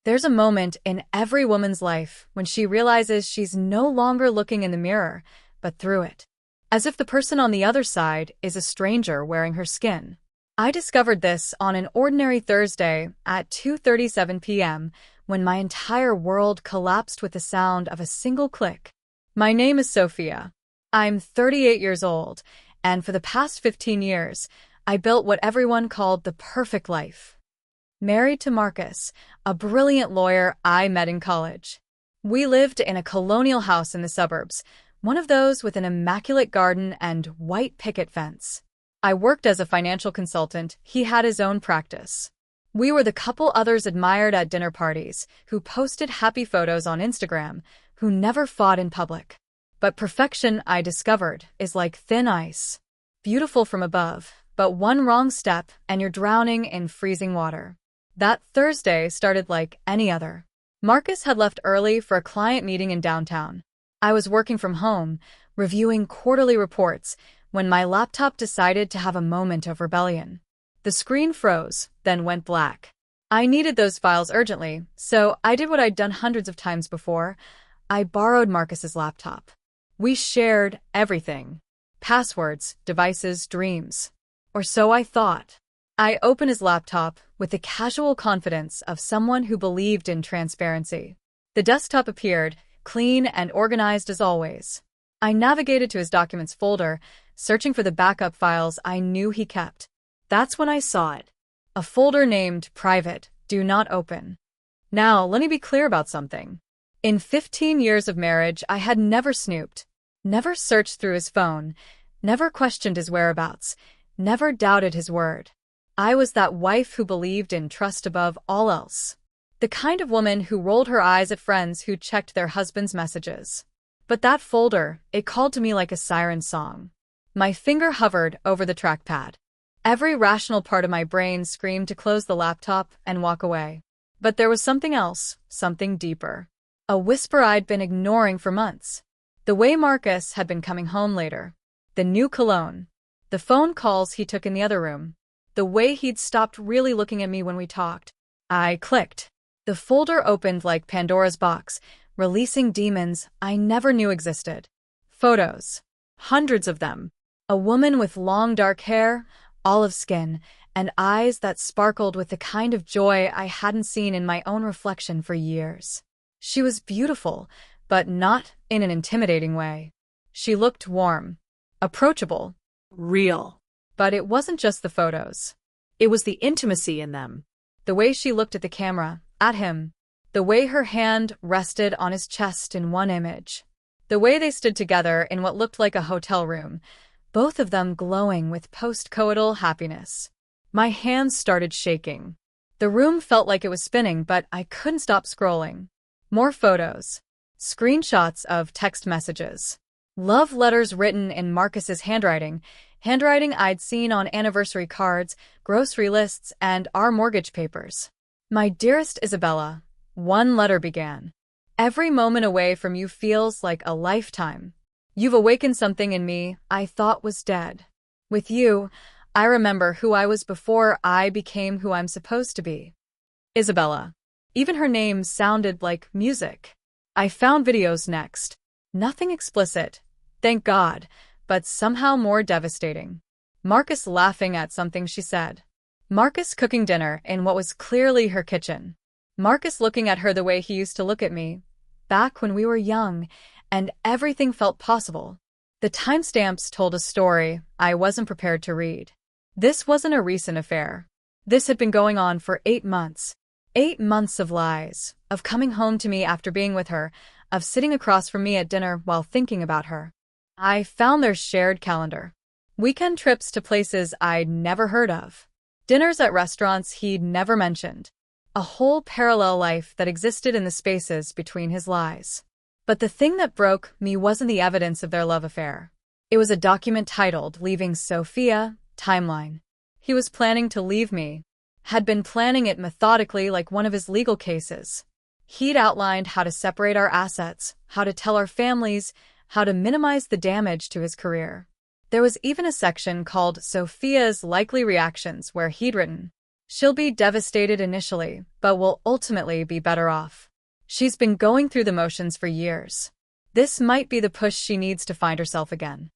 There's a moment in every woman's life when she realizes she's no longer looking in the mirror, but through it. As if the person on the other side is a stranger wearing her skin. I discovered this on an ordinary Thursday at 2:37 p.m. when my entire world collapsed with the sound of a single click. My name is Sophia. I'm 38 years old, and for the past 15 years, I built what everyone called the perfect life. Married to Marcus, a brilliant lawyer I met in college. We lived in a colonial house in the suburbs, one of those with an immaculate garden and white picket fence. I worked as a financial consultant, he had his own practice. We were the couple others admired at dinner parties, who posted happy photos on Instagram, who never fought in public. But perfection, I discovered, is like thin ice. Beautiful from above, but one wrong step and you're drowning in freezing water. That Thursday started like any other. Marcus had left early for a client meeting in downtown. I was working from home, reviewing quarterly reports, when my laptop decided to have a moment of rebellion. The screen froze, then went black. I needed those files urgently, so I did what I'd done hundreds of times before. I borrowed Marcus's laptop. We shared everything. Passwords, devices, dreams. Or so I thought. I opened his laptop with the casual confidence of someone who believed in transparency. The desktop appeared, clean and organized as always. I navigated to his documents folder, searching for the backup files I knew he kept. That's when I saw it. A folder named Private, Do Not Open. Now, let me be clear about something. In 15 years of marriage, I had never snooped, never searched through his phone, never questioned his whereabouts, never doubted his word. I was that wife who believed in trust above all else. The kind of woman who rolled her eyes at friends who checked their husband's messages. But that folder, it called to me like a siren song. My finger hovered over the trackpad. Every rational part of my brain screamed to close the laptop and walk away. But there was something else, something deeper. A whisper I'd been ignoring for months. The way Marcus had been coming home later. The new cologne. The phone calls he took in the other room. The way he'd stopped really looking at me when we talked. I clicked. The folder opened like Pandora's box, releasing demons I never knew existed. Photos. Hundreds of them. A woman with long dark hair, olive skin, and eyes that sparkled with the kind of joy I hadn't seen in my own reflection for years. She was beautiful, but not in an intimidating way. She looked warm, approachable, real. But it wasn't just the photos. It was the intimacy in them. The way she looked at the camera, at him. The way her hand rested on his chest in one image. The way they stood together in what looked like a hotel room, both of them glowing with post-coital happiness. My hands started shaking. The room felt like it was spinning, but I couldn't stop scrolling. More photos. Screenshots of text messages. Love letters written in Marcus's handwriting I'd seen on anniversary cards, grocery lists, and our mortgage papers. My dearest Isabella, one letter began. Every moment away from you feels like a lifetime. You've awakened something in me I thought was dead. With you, I remember who I was before I became who I'm supposed to be. Isabella. Even her name sounded like music. I found videos next. Nothing explicit, thank God, but somehow more devastating. Marcus laughing at something she said. Marcus cooking dinner in what was clearly her kitchen. Marcus looking at her the way he used to look at me, back when we were young, and everything felt possible. The timestamps told a story I wasn't prepared to read. This wasn't a recent affair. This had been going on for 8 months. 8 months of lies, of coming home to me after being with her, of sitting across from me at dinner while thinking about her. I found their shared calendar. Weekend trips to places I'd never heard of. Dinners at restaurants he'd never mentioned. A whole parallel life that existed in the spaces between his lies. But the thing that broke me wasn't the evidence of their love affair. It was a document titled Leaving Sophia, Timeline. He was planning to leave me. Had been planning it methodically like one of his legal cases. He'd outlined how to separate our assets, how to tell our families, how to minimize the damage to his career. There was even a section called Sophia's Likely Reactions where he'd written, She'll be devastated initially, but will ultimately be better off. She's been going through the motions for years. This might be the push she needs to find herself again.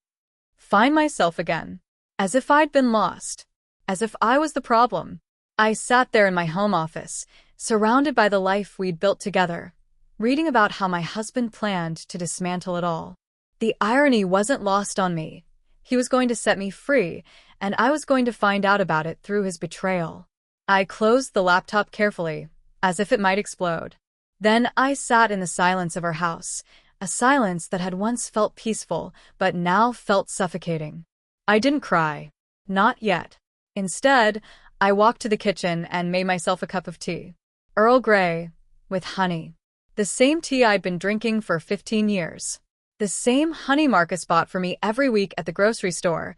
Find myself again. As if I'd been lost. As if I was the problem. I sat there in my home office, surrounded by the life we'd built together, reading about how my husband planned to dismantle it all. The irony wasn't lost on me. He was going to set me free, and I was going to find out about it through his betrayal. I closed the laptop carefully, as if it might explode. Then I sat in the silence of our house, a silence that had once felt peaceful, but now felt suffocating. I didn't cry. Not yet. Instead, I walked to the kitchen and made myself a cup of tea. Earl Grey, with honey. The same tea I'd been drinking for 15 years. The same honey Marcus bought for me every week at the grocery store,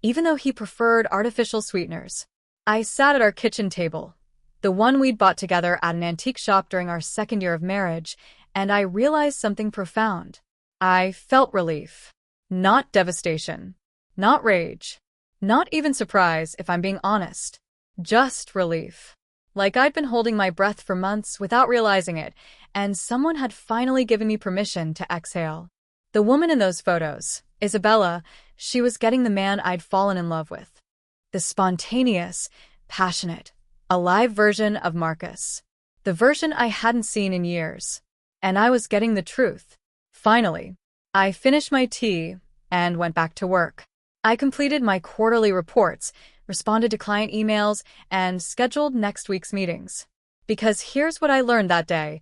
even though he preferred artificial sweeteners. I sat at our kitchen table, the one we'd bought together at an antique shop during our second year of marriage, and I realized something profound. I felt relief. Not devastation. Not rage. Not even surprise, if I'm being honest. Just relief. Like I'd been holding my breath for months without realizing it, and someone had finally given me permission to exhale. The woman in those photos, Isabella, she was getting the man I'd fallen in love with. The spontaneous, passionate, alive version of Marcus. The version I hadn't seen in years. And I was getting the truth. Finally, I finished my tea and went back to work. I completed my quarterly reports, responded to client emails, and scheduled next week's meetings. Because here's what I learned that day.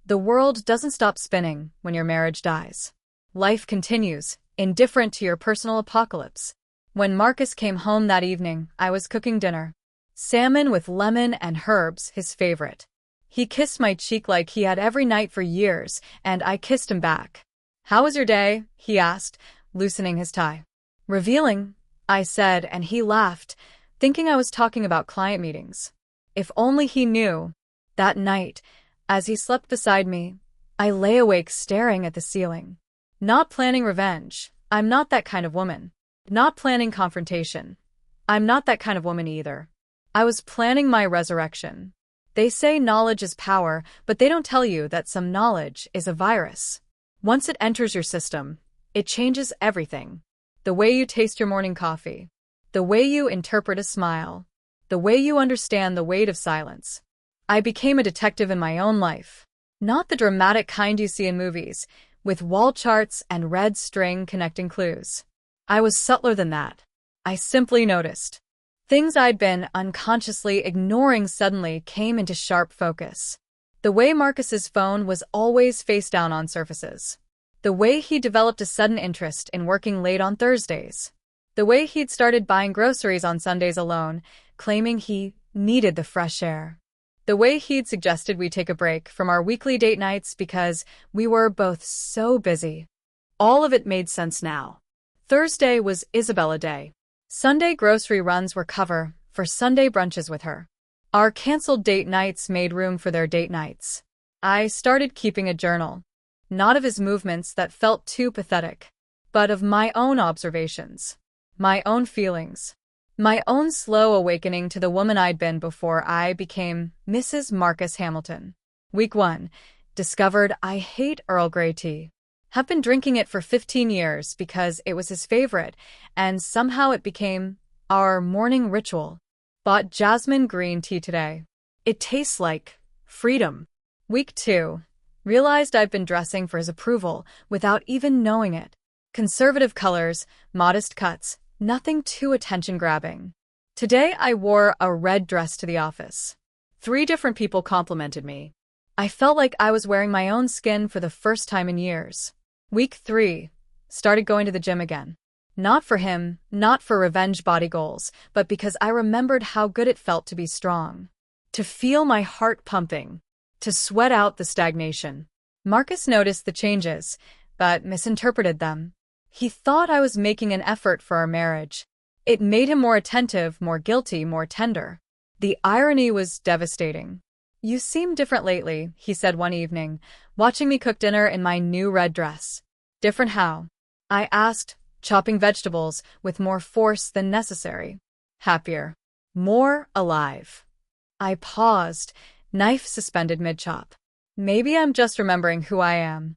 The world doesn't stop spinning when your marriage dies. Life continues, indifferent to your personal apocalypse. When Marcus came home that evening, I was cooking dinner. Salmon with lemon and herbs, his favorite. He kissed my cheek like he had every night for years, and I kissed him back. "How was your day?" he asked, loosening his tie. "Revealing," I said, and he laughed, thinking I was talking about client meetings. If only he knew. That night, as he slept beside me, I lay awake staring at the ceiling. Not planning revenge. I'm not that kind of woman. Not planning confrontation. I'm not that kind of woman either. I was planning my resurrection. They say knowledge is power, but they don't tell you that some knowledge is a virus. Once it enters your system, it changes everything. The way you taste your morning coffee. The way you interpret a smile. The way you understand the weight of silence. I became a detective in my own life. Not the dramatic kind you see in movies, with wall charts and red string connecting clues. I was subtler than that. I simply noticed. Things I'd been unconsciously ignoring suddenly came into sharp focus. The way Marcus's phone was always face down on surfaces. The way he developed a sudden interest in working late on Thursdays. The way he'd started buying groceries on Sundays alone, claiming he needed the fresh air. The way he'd suggested we take a break from our weekly date nights because we were both so busy. All of it made sense now. Thursday was Isabella Day. Sunday grocery runs were cover for Sunday brunches with her. Our canceled date nights made room for their date nights. I started keeping a journal. Not of his movements that felt too pathetic, but of my own observations. My own feelings. My own slow awakening to the woman I'd been before I became Mrs. Marcus Hamilton. Week 1. Discovered I hate Earl Grey tea. Have been drinking it for 15 years because it was his favorite, and somehow it became our morning ritual. Bought jasmine green tea today. It tastes like freedom. Week 2. Realized I've been dressing for his approval without even knowing it. Conservative colors, modest cuts, nothing too attention-grabbing. Today I wore a red dress to the office. 3 different people complimented me. I felt like I was wearing my own skin for the first time in years. Week 3. Started going to the gym again. Not for him, not for revenge body goals, but because I remembered how good it felt to be strong. To feel my heart pumping. To sweat out the stagnation. Marcus noticed the changes, but misinterpreted them. He thought I was making an effort for our marriage. It made him more attentive, more guilty, more tender. The irony was devastating. "You seem different lately," he said one evening, watching me cook dinner in my new red dress. "Different how?" I asked, chopping vegetables with more force than necessary. "Happier. More alive." I paused, knife suspended mid-chop. Maybe I'm just remembering who I am.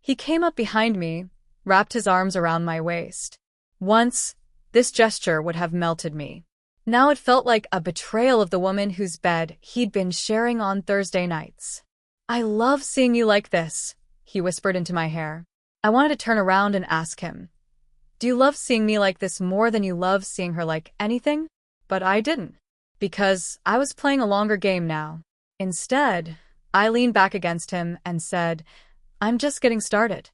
He came up behind me, wrapped his arms around my waist. Once, this gesture would have melted me. Now it felt like a betrayal of the woman whose bed he'd been sharing on Thursday nights. "I love seeing you like this," he whispered into my hair. I wanted to turn around and ask him, "Do you love seeing me like this more than you love seeing her like anything?" But I didn't, because I was playing a longer game now. Instead, I leaned back against him and said, "I'm just getting started."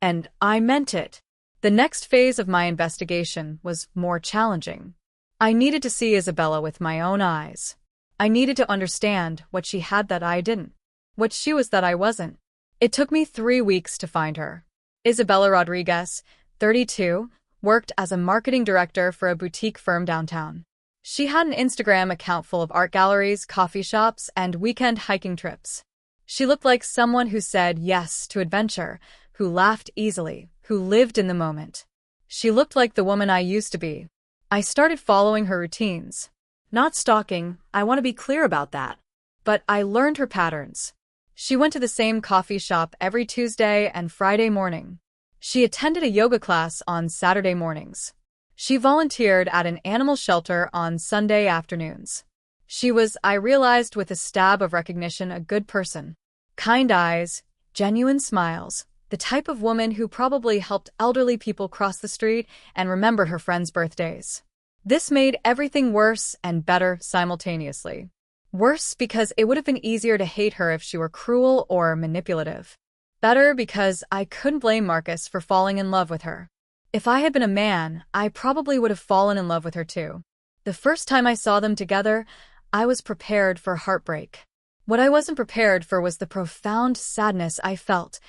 And I meant it. The next phase of my investigation was more challenging. I needed to see Isabella with my own eyes. I needed to understand what she had that I didn't, what she was that I wasn't. It took me 3 weeks to find her. Isabella Rodriguez, 32, worked as a marketing director for a boutique firm downtown. She had an Instagram account full of art galleries, coffee shops, and weekend hiking trips. She looked like someone who said yes to adventure, who laughed easily, who lived in the moment. She looked like the woman I used to be. I started following her routines. Not stalking, I want to be clear about that. But I learned her patterns. She went to the same coffee shop every Tuesday and Friday morning. She attended a yoga class on Saturday mornings. She volunteered at an animal shelter on Sunday afternoons. She was, I realized with a stab of recognition, a good person. Kind eyes, genuine smiles, the type of woman who probably helped elderly people cross the street and remembered her friends' birthdays. This made everything worse and better simultaneously. Worse because it would have been easier to hate her if she were cruel or manipulative. Better because I couldn't blame Marcus for falling in love with her. If I had been a man, I probably would have fallen in love with her too. The first time I saw them together, I was prepared for heartbreak. What I wasn't prepared for was the profound sadness I felt,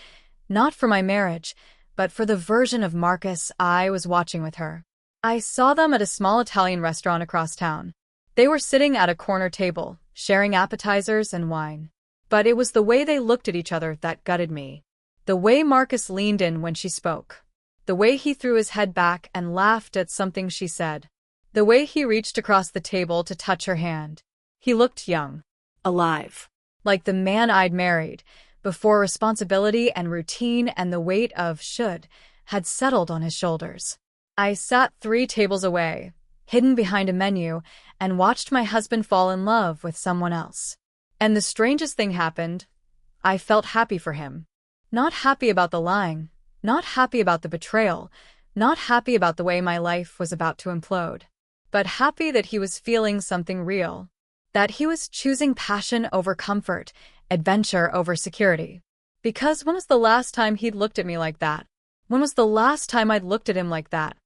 not for my marriage, but for the version of Marcus I was watching with her. I saw them at a small Italian restaurant across town. They were sitting at a corner table, sharing appetizers and wine. But it was the way they looked at each other that gutted me. The way Marcus leaned in when she spoke. The way he threw his head back and laughed at something she said. The way he reached across the table to touch her hand. He looked young. Alive. Like the man I'd married, before responsibility and routine and the weight of should had settled on his shoulders. I sat 3 tables away, hidden behind a menu, and watched my husband fall in love with someone else. And the strangest thing happened. I felt happy for him. Not happy about the lying, not happy about the betrayal, not happy about the way my life was about to implode, but happy that he was feeling something real, that he was choosing passion over comfort, adventure over security. Because when was the last time he'd looked at me like that? When was the last time I'd looked at him like that?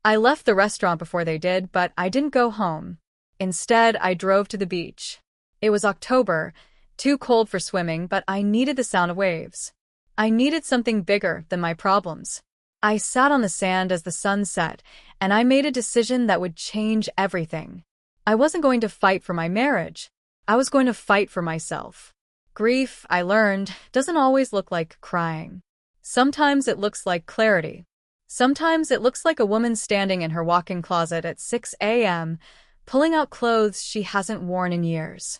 I left the restaurant before they did, but I didn't go home. Instead, I drove to the beach. It was October, too cold for swimming, but I needed the sound of waves. I needed something bigger than my problems. I sat on the sand as the sun set, and I made a decision that would change everything. I wasn't going to fight for my marriage. I was going to fight for myself. Grief, I learned, doesn't always look like crying. Sometimes it looks like clarity. Sometimes it looks like a woman standing in her walk-in closet at 6 a.m., pulling out clothes she hasn't worn in years.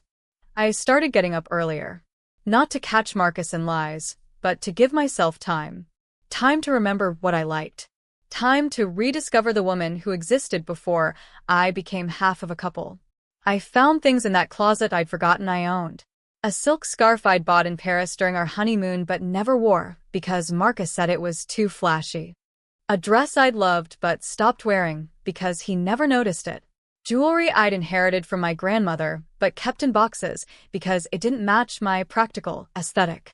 I started getting up earlier. Not to catch Marcus in lies, but to give myself time. Time to remember what I liked. Time to rediscover the woman who existed before I became half of a couple. I found things in that closet I'd forgotten I owned. A silk scarf I'd bought in Paris during our honeymoon but never wore because Marcus said it was too flashy. A dress I'd loved but stopped wearing because he never noticed it. Jewelry I'd inherited from my grandmother but kept in boxes because it didn't match my practical aesthetic.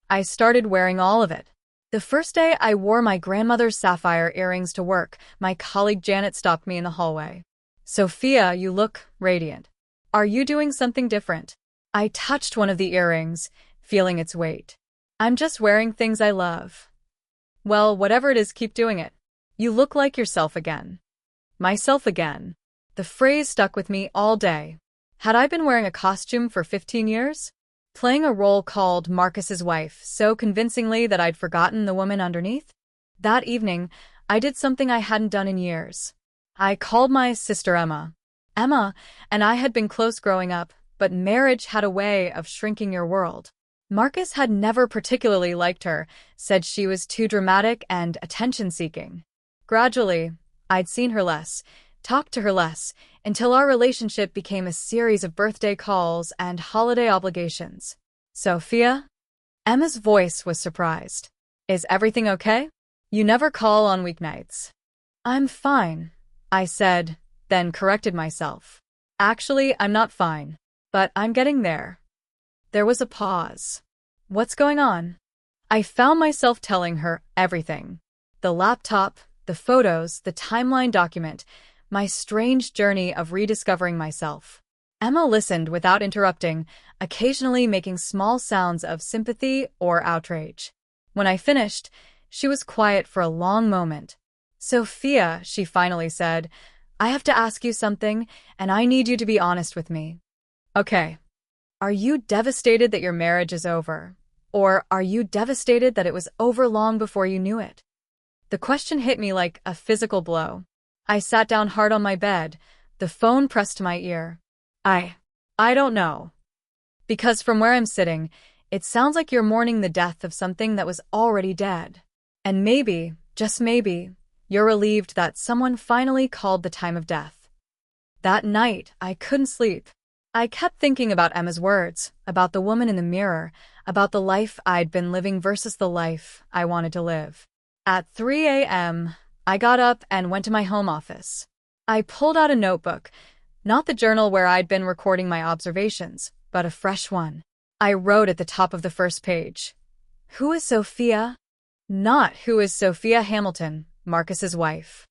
I started wearing all of it. The first day I wore my grandmother's sapphire earrings to work, my colleague Janet stopped me in the hallway. "Sophia, you look radiant. Are you doing something different?" I touched one of the earrings, feeling its weight. "I'm just wearing things I love." "Well, whatever it is, keep doing it. You look like yourself again." Myself again. The phrase stuck with me all day. Had I been wearing a costume for 15 years? Playing a role called Marcus's wife so convincingly that I'd forgotten the woman underneath? That evening, I did something I hadn't done in years. I called my sister Emma. Emma and I had been close growing up, but marriage had a way of shrinking your world. Marcus had never particularly liked her, said she was too dramatic and attention-seeking. Gradually, I'd seen her less, talked to her less, until our relationship became a series of birthday calls and holiday obligations. Sophia? Emma's voice was surprised. Is everything okay? You never call on weeknights. I'm fine, I said, then corrected myself. Actually, I'm not fine, but I'm getting there. There was a pause. What's going on? I found myself telling her everything. The laptop, the photos, the timeline document, my strange journey of rediscovering myself. Emma listened without interrupting, occasionally making small sounds of sympathy or outrage. When I finished, she was quiet for a long moment. Sophia, she finally said, I have to ask you something, and I need you to be honest with me. Okay. Are you devastated that your marriage is over? Or are you devastated that it was over long before you knew it? The question hit me like a physical blow. I sat down hard on my bed, the phone pressed to my ear. I don't know. Because from where I'm sitting, it sounds like you're mourning the death of something that was already dead. And maybe, just maybe, you're relieved that someone finally called the time of death. That night, I couldn't sleep. I kept thinking about Emma's words, about the woman in the mirror, about the life I'd been living versus the life I wanted to live. At 3 a.m., I got up and went to my home office. I pulled out a notebook, not the journal where I'd been recording my observations, but a fresh one. I wrote at the top of the first page, Who is Sophia? Not who is Sophia Hamilton, Marcus's wife.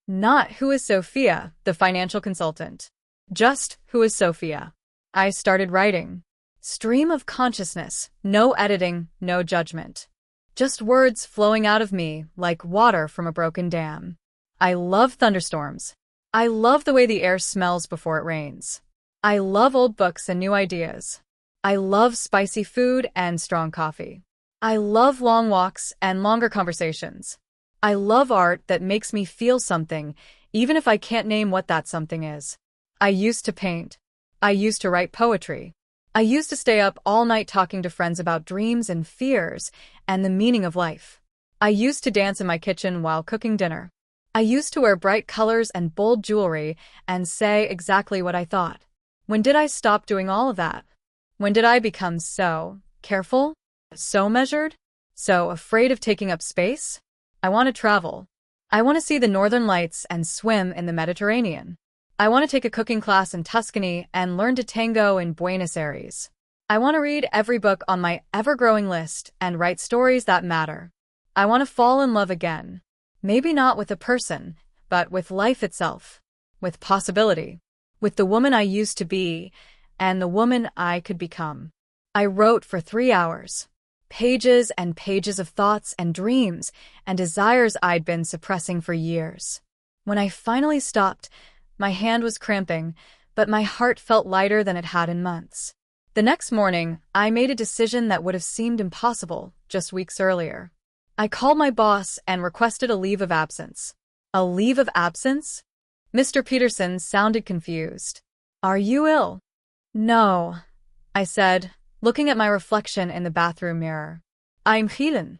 Not who is Sophia, the financial consultant. Just who is Sophia. I started writing. Stream of consciousness, no editing, no judgment. Just words flowing out of me like water from a broken dam. I love thunderstorms. I love the way the air smells before it rains. I love old books and new ideas. I love spicy food and strong coffee. I love long walks and longer conversations. I love art that makes me feel something, even if I can't name what that something is. I used to paint. I used to write poetry. I used to stay up all night talking to friends about dreams and fears and the meaning of life. I used to dance in my kitchen while cooking dinner. I used to wear bright colors and bold jewelry and say exactly what I thought. When did I stop doing all of that? When did I become so careful? So measured? So afraid of taking up space? I want to travel. I want to see the northern lights and swim in the Mediterranean. I want to take a cooking class in Tuscany and learn to tango in Buenos Aires. I want to read every book on my ever-growing list and write stories that matter. I want to fall in love again. Maybe not with a person, but with life itself, with possibility, with the woman I used to be and the woman I could become. I wrote for 3 hours. Pages and pages of thoughts and dreams and desires I'd been suppressing for years. When I finally stopped, my hand was cramping, but my heart felt lighter than it had in months. The next morning, I made a decision that would have seemed impossible just weeks earlier. I called my boss and requested a leave of absence. A leave of absence? Mr. Peterson sounded confused. Are you ill? No, I said, looking at my reflection in the bathroom mirror. I'm healing.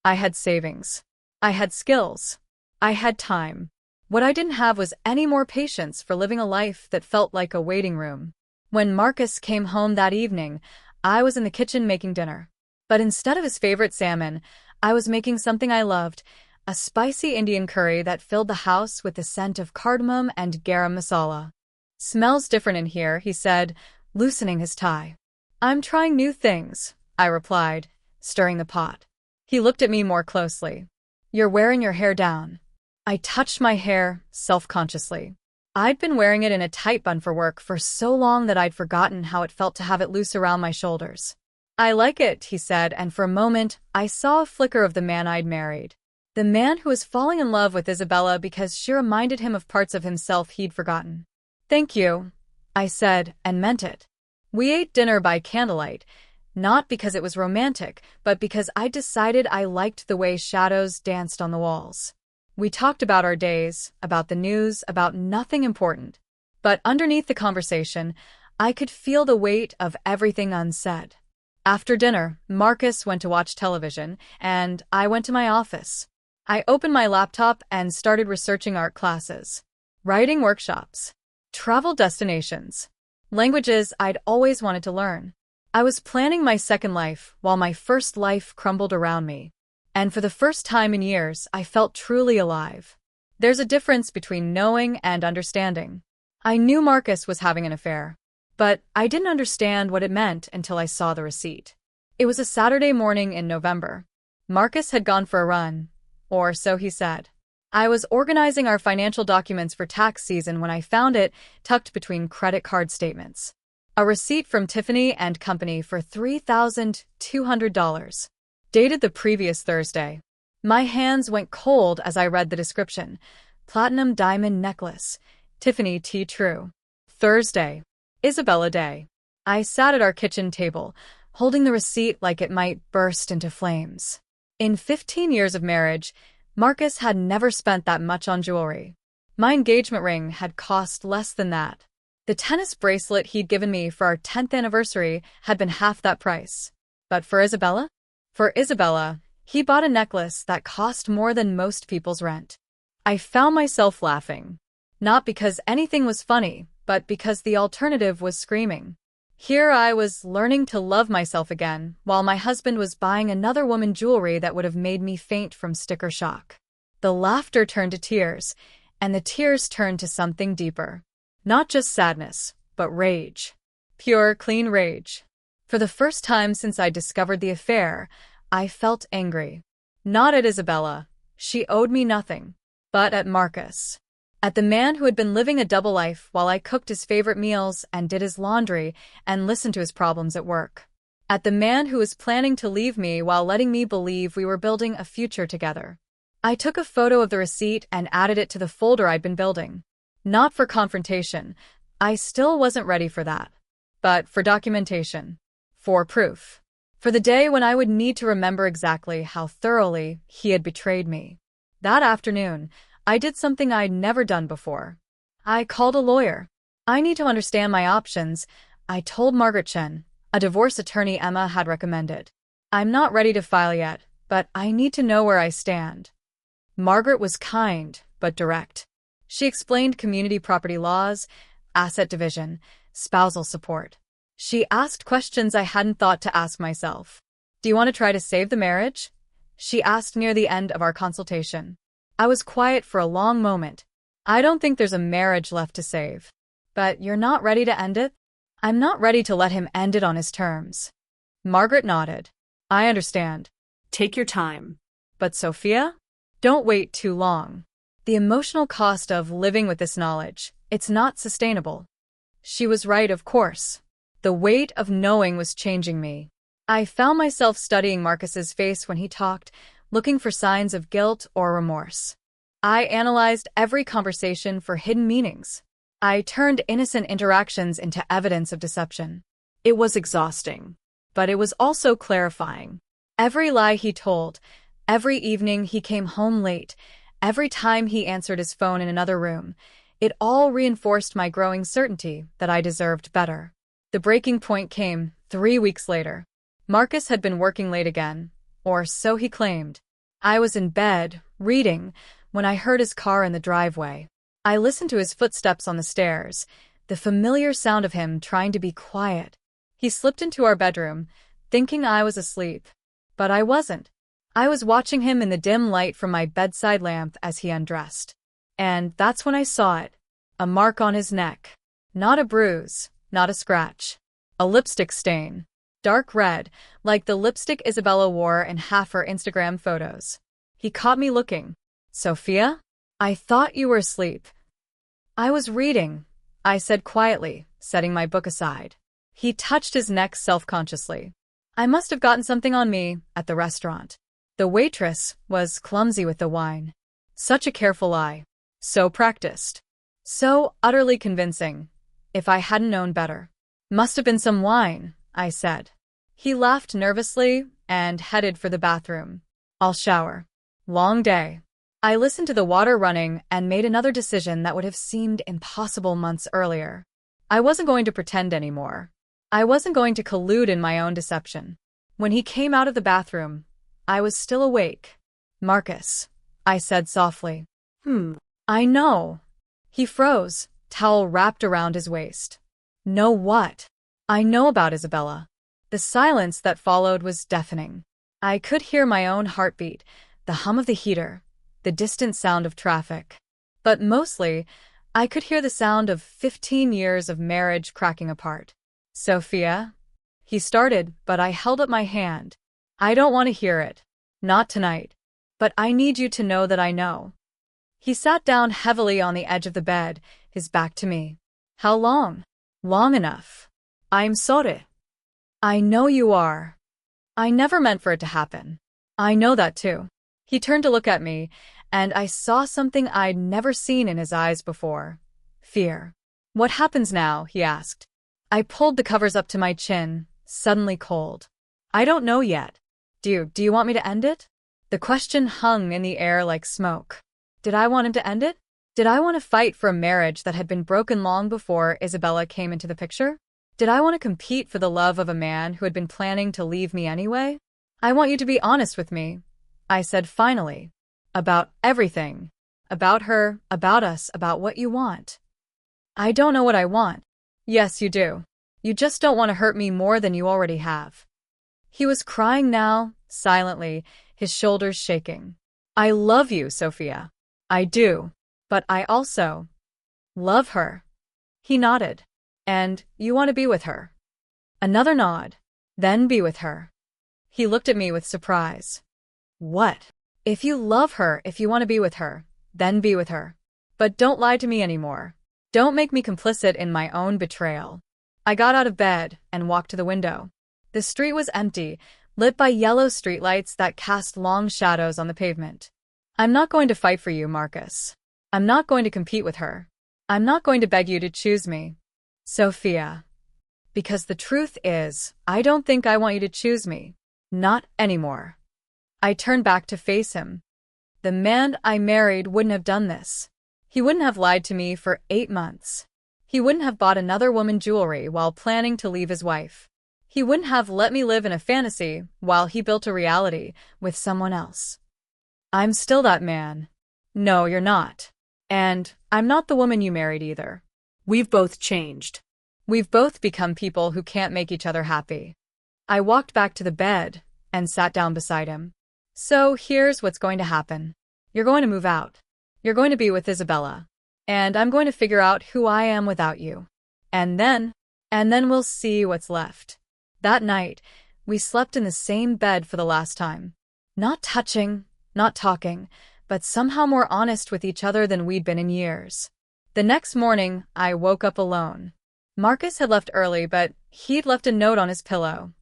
I had savings. I had skills. I had time. What I didn't have was any more patience for living a life that felt like a waiting room. When Marcus came home that evening, I was in the kitchen making dinner. But instead of his favorite salmon, I was making something I loved, a spicy Indian curry that filled the house with the scent of cardamom and garam masala. Smells different in here, he said, loosening his tie. I'm trying new things, I replied, stirring the pot. He looked at me more closely. You're wearing your hair down. I touched my hair, self-consciously. I'd been wearing it in a tight bun for work for so long that I'd forgotten how it felt to have it loose around my shoulders. I like it, he said, and for a moment, I saw a flicker of the man I'd married. The man who was falling in love with Isabella because she reminded him of parts of himself he'd forgotten. Thank you, I said, and meant it. We ate dinner by candlelight, not because it was romantic, but because I decided I liked the way shadows danced on the walls. We talked about our days, about the news, about nothing important. But underneath the conversation, I could feel the weight of everything unsaid. After dinner, Marcus went to watch television, and I went to my office. I opened my laptop and started researching art classes, writing workshops, travel destinations, languages I'd always wanted to learn. I was planning my second life while my first life crumbled around me. And for the first time in years, I felt truly alive. There's a difference between knowing and understanding. I knew Marcus was having an affair, but I didn't understand what it meant until I saw the receipt. It was a Saturday morning in November. Marcus had gone for a run, or so he said. I was organizing our financial documents for tax season when I found it tucked between credit card statements. A receipt from Tiffany & Company for $3,200, dated the previous Thursday. My hands went cold as I read the description. Platinum diamond necklace, Tiffany T. True. Thursday. Isabella Day. I sat at our kitchen table, holding the receipt like it might burst into flames. In 15 years of marriage, Marcus had never spent that much on jewelry. My engagement ring had cost less than that. The tennis bracelet he'd given me for our 10th anniversary had been half that price. But for Isabella? For Isabella, he bought a necklace that cost more than most people's rent. I found myself laughing. Not because anything was funny, but because the alternative was screaming. Here I was learning to love myself again, while my husband was buying another woman jewelry that would have made me faint from sticker shock. The laughter turned to tears, and the tears turned to something deeper. Not just sadness, but rage. Pure, clean rage. For the first time since I discovered the affair, I felt angry. Not at Isabella. She owed me nothing. But at Marcus. At the man who had been living a double life while I cooked his favorite meals and did his laundry and listened to his problems at work. At the man who was planning to leave me while letting me believe we were building a future together. I took a photo of the receipt and added it to the folder I'd been building. Not for confrontation. I still wasn't ready for that. But for documentation. For proof. For the day when I would need to remember exactly how thoroughly he had betrayed me. That afternoon, I did something I'd never done before. I called a lawyer. I need to understand my options, I told Margaret Chen, a divorce attorney Emma had recommended. I'm not ready to file yet, but I need to know where I stand. Margaret was kind, but direct. She explained community property laws, asset division, spousal support. She asked questions I hadn't thought to ask myself. Do you want to try to save the marriage? She asked near the end of our consultation. I was quiet for a long moment. I don't think there's a marriage left to save. But you're not ready to end it? I'm not ready to let him end it on his terms. Margaret nodded. I understand. Take your time. But Sophia? Don't wait too long. The emotional cost of living with this knowledge, it's not sustainable. She was right, of course. The weight of knowing was changing me. I found myself studying Marcus's face when he talked, looking for signs of guilt or remorse. I analyzed every conversation for hidden meanings. I turned innocent interactions into evidence of deception. It was exhausting, but it was also clarifying. Every lie he told, every evening he came home late, every time he answered his phone in another room, it all reinforced my growing certainty that I deserved better. The breaking point came 3 weeks later. Marcus had been working late again, or so he claimed. I was in bed, reading, when I heard his car in the driveway. I listened to his footsteps on the stairs, the familiar sound of him trying to be quiet. He slipped into our bedroom, thinking I was asleep. But I wasn't. I was watching him in the dim light from my bedside lamp as he undressed. And that's when I saw it. A mark on his neck. Not a bruise, not a scratch. A lipstick stain. Dark red, like the lipstick Isabella wore in half her Instagram photos. He caught me looking. Sophia? I thought you were asleep. I was reading, I said quietly, setting my book aside. He touched his neck self-consciously. I must have gotten something on me at the restaurant. The waitress was clumsy with the wine. Such a careful eye. So practiced. So utterly convincing. If I hadn't known better. Must have been some wine, I said. He laughed nervously and headed for the bathroom. I'll shower. Long day. I listened to the water running and made another decision that would have seemed impossible months earlier. I wasn't going to pretend anymore. I wasn't going to collude in my own deception. When he came out of the bathroom, I was still awake. "Marcus," I said softly. I know." He froze, towel wrapped around his waist. "Know what?" "I know about Isabella." The silence that followed was deafening. I could hear my own heartbeat, the hum of the heater, the distant sound of traffic. But mostly, I could hear the sound of 15 years of marriage cracking apart. "Sophia?" He started, but I held up my hand. "I don't want to hear it. Not tonight. But I need you to know that I know." He sat down heavily on the edge of the bed, his back to me. "How long?" "Long enough." "I'm sorry." "I know you are. I never meant for it to happen." "I know that too." He turned to look at me, and I saw something I'd never seen in his eyes before. Fear. "What happens now?" he asked. I pulled the covers up to my chin, suddenly cold. "I don't know yet. Do you want me to end it?" The question hung in the air like smoke. Did I want him to end it? Did I want to fight for a marriage that had been broken long before Isabella came into the picture? Did I want to compete for the love of a man who had been planning to leave me anyway? "I want you to be honest with me," I said finally. "About everything. About her, about us, about what you want." "I don't know what I want." "Yes, you do. You just don't want to hurt me more than you already have." He was crying now, silently, his shoulders shaking. "I love you, Sophia. I do. But I also love her." He nodded. "And you want to be with her?" Another nod. "Then be with her." He looked at me with surprise. "What?" "If you love her, if you want to be with her, then be with her. But don't lie to me anymore. Don't make me complicit in my own betrayal." I got out of bed and walked to the window. The street was empty, lit by yellow streetlights that cast long shadows on the pavement. "I'm not going to fight for you, Marcus. I'm not going to compete with her. I'm not going to beg you to choose me, Sophia. Because the truth is, I don't think I want you to choose me. Not anymore." I turned back to face him. The man I married wouldn't have done this. He wouldn't have lied to me for 8 months. He wouldn't have bought another woman jewelry while planning to leave his wife. He wouldn't have let me live in a fantasy while he built a reality with someone else. I'm still that man. No, you're not. And I'm not the woman you married either. We've both changed. We've both become people who can't make each other happy. I walked back to the bed and sat down beside him. "So here's what's going to happen. You're going to move out. You're going to be with Isabella. And I'm going to figure out who I am without you. And then we'll see what's left." That night, we slept in the same bed for the last time. Not touching, not talking, but somehow more honest with each other than we'd been in years. The next morning, I woke up alone. Marcus had left early, but he'd left a note on his pillow.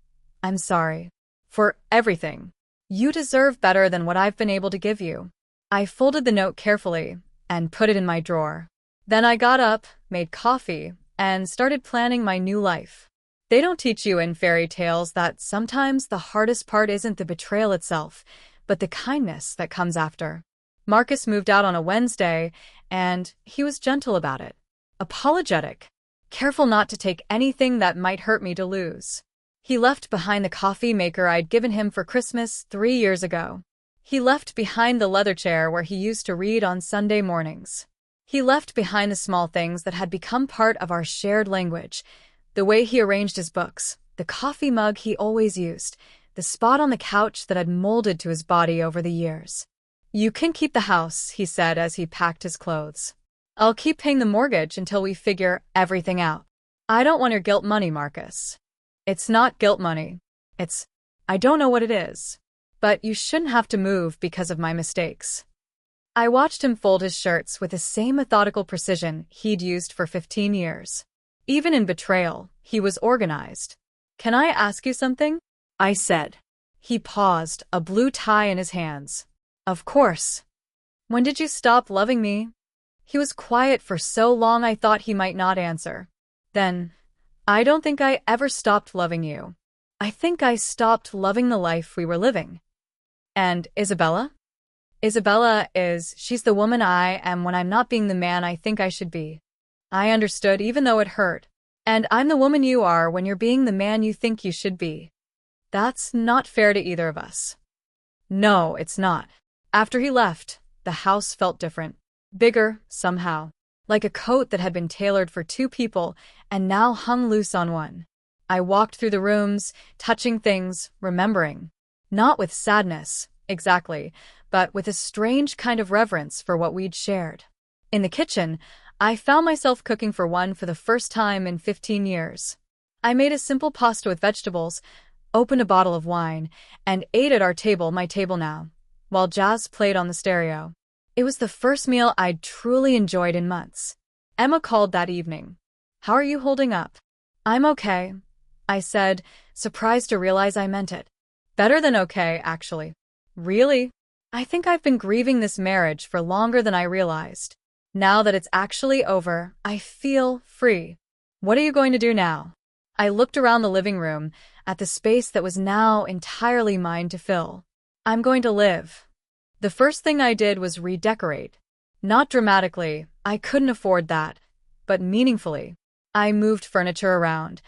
"I'm sorry. For everything. You deserve better than what I've been able to give you." I folded the note carefully and put it in my drawer. Then I got up, made coffee, and started planning my new life. They don't teach you in fairy tales that sometimes the hardest part isn't the betrayal itself, but the kindness that comes after. Marcus moved out on a Wednesday, and he was gentle about it. Apologetic. Careful not to take anything that might hurt me to lose. He left behind the coffee maker I'd given him for Christmas 3 years ago. He left behind the leather chair where he used to read on Sunday mornings. He left behind the small things that had become part of our shared language. The way he arranged his books, the coffee mug he always used, the spot on the couch that had molded to his body over the years. "You can keep the house," he said as he packed his clothes. "I'll keep paying the mortgage until we figure everything out. I don't want your guilt money, Marcus. It's not guilt money. I don't know what it is. But you shouldn't have to move because of my mistakes." I watched him fold his shirts with the same methodical precision he'd used for 15 years. Even in betrayal, he was organized. "Can I ask you something?" I said. He paused, a blue tie in his hands. "Of course." "When did you stop loving me?" He was quiet for so long I thought he might not answer. Then, "I don't think I ever stopped loving you. I think I stopped loving the life we were living." "And Isabella?" She's the woman I am when I'm not being the man I think I should be." I understood, even though it hurt. And I'm the woman you are when you're being the man you think you should be. That's not fair to either of us. No, it's not. After he left, the house felt different. Bigger, somehow. Like a coat that had been tailored for two people and now hung loose on one. I walked through the rooms, touching things, remembering. Not with sadness, exactly, but with a strange kind of reverence for what we'd shared. In the kitchen, I found myself cooking for the first time in 15 years. I made a simple pasta with vegetables, opened a bottle of wine, and ate at our table, my table now, while jazz played on the stereo. It was the first meal I'd truly enjoyed in months. Emma called that evening. "How are you holding up?" "I'm okay," I said, surprised to realize I meant it. "Better than okay, actually." "Really? I think I've been grieving this marriage for longer than I realized. Now that it's actually over, I feel free." "What are you going to do now?" I looked around the living room, at the space that was now entirely mine to fill. "I'm going to live." The first thing I did was redecorate. Not dramatically, I couldn't afford that, but meaningfully. I moved furniture around,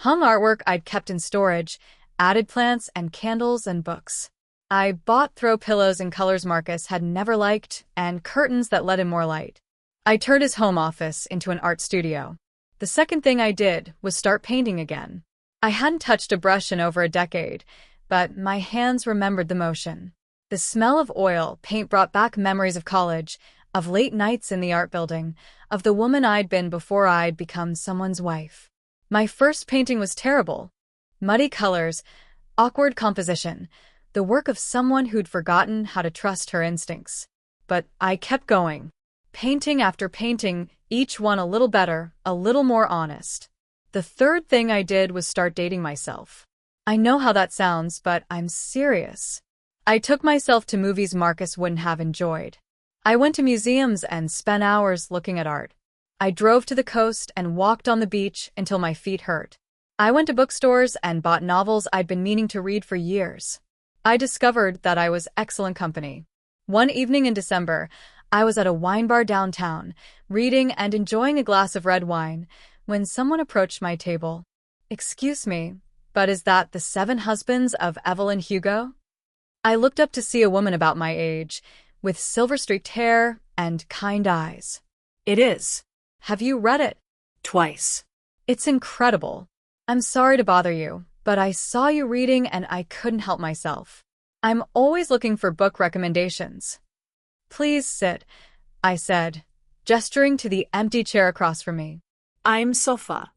hung artwork I'd kept in storage, added plants and candles and books. I bought throw pillows in colors Marcus had never liked and curtains that let in more light. I turned his home office into an art studio. The second thing I did was start painting again. I hadn't touched a brush in over a decade, but my hands remembered the motion. The smell of oil paint brought back memories of college, of late nights in the art building, of the woman I'd been before I'd become someone's wife. My first painting was terrible. Muddy colors, awkward composition, the work of someone who'd forgotten how to trust her instincts. But I kept going. Painting after painting, each one a little better, a little more honest. The third thing I did was start dating myself. I know how that sounds, but I'm serious. I took myself to movies Marcus wouldn't have enjoyed. I went to museums and spent hours looking at art. I drove to the coast and walked on the beach until my feet hurt. I went to bookstores and bought novels I'd been meaning to read for years. I discovered that I was excellent company. One evening in December, I was at a wine bar downtown, reading and enjoying a glass of red wine, when someone approached my table. "Excuse me, but is that the 7 Husbands of Evelyn Hugo?" I looked up to see a woman about my age, with silver-streaked hair and kind eyes. "It is. Have you read it?" "Twice. It's incredible. I'm sorry to bother you, but I saw you reading and I couldn't help myself. I'm always looking for book recommendations." "Please sit," I said, gesturing to the empty chair across from me. "I'm Sofa."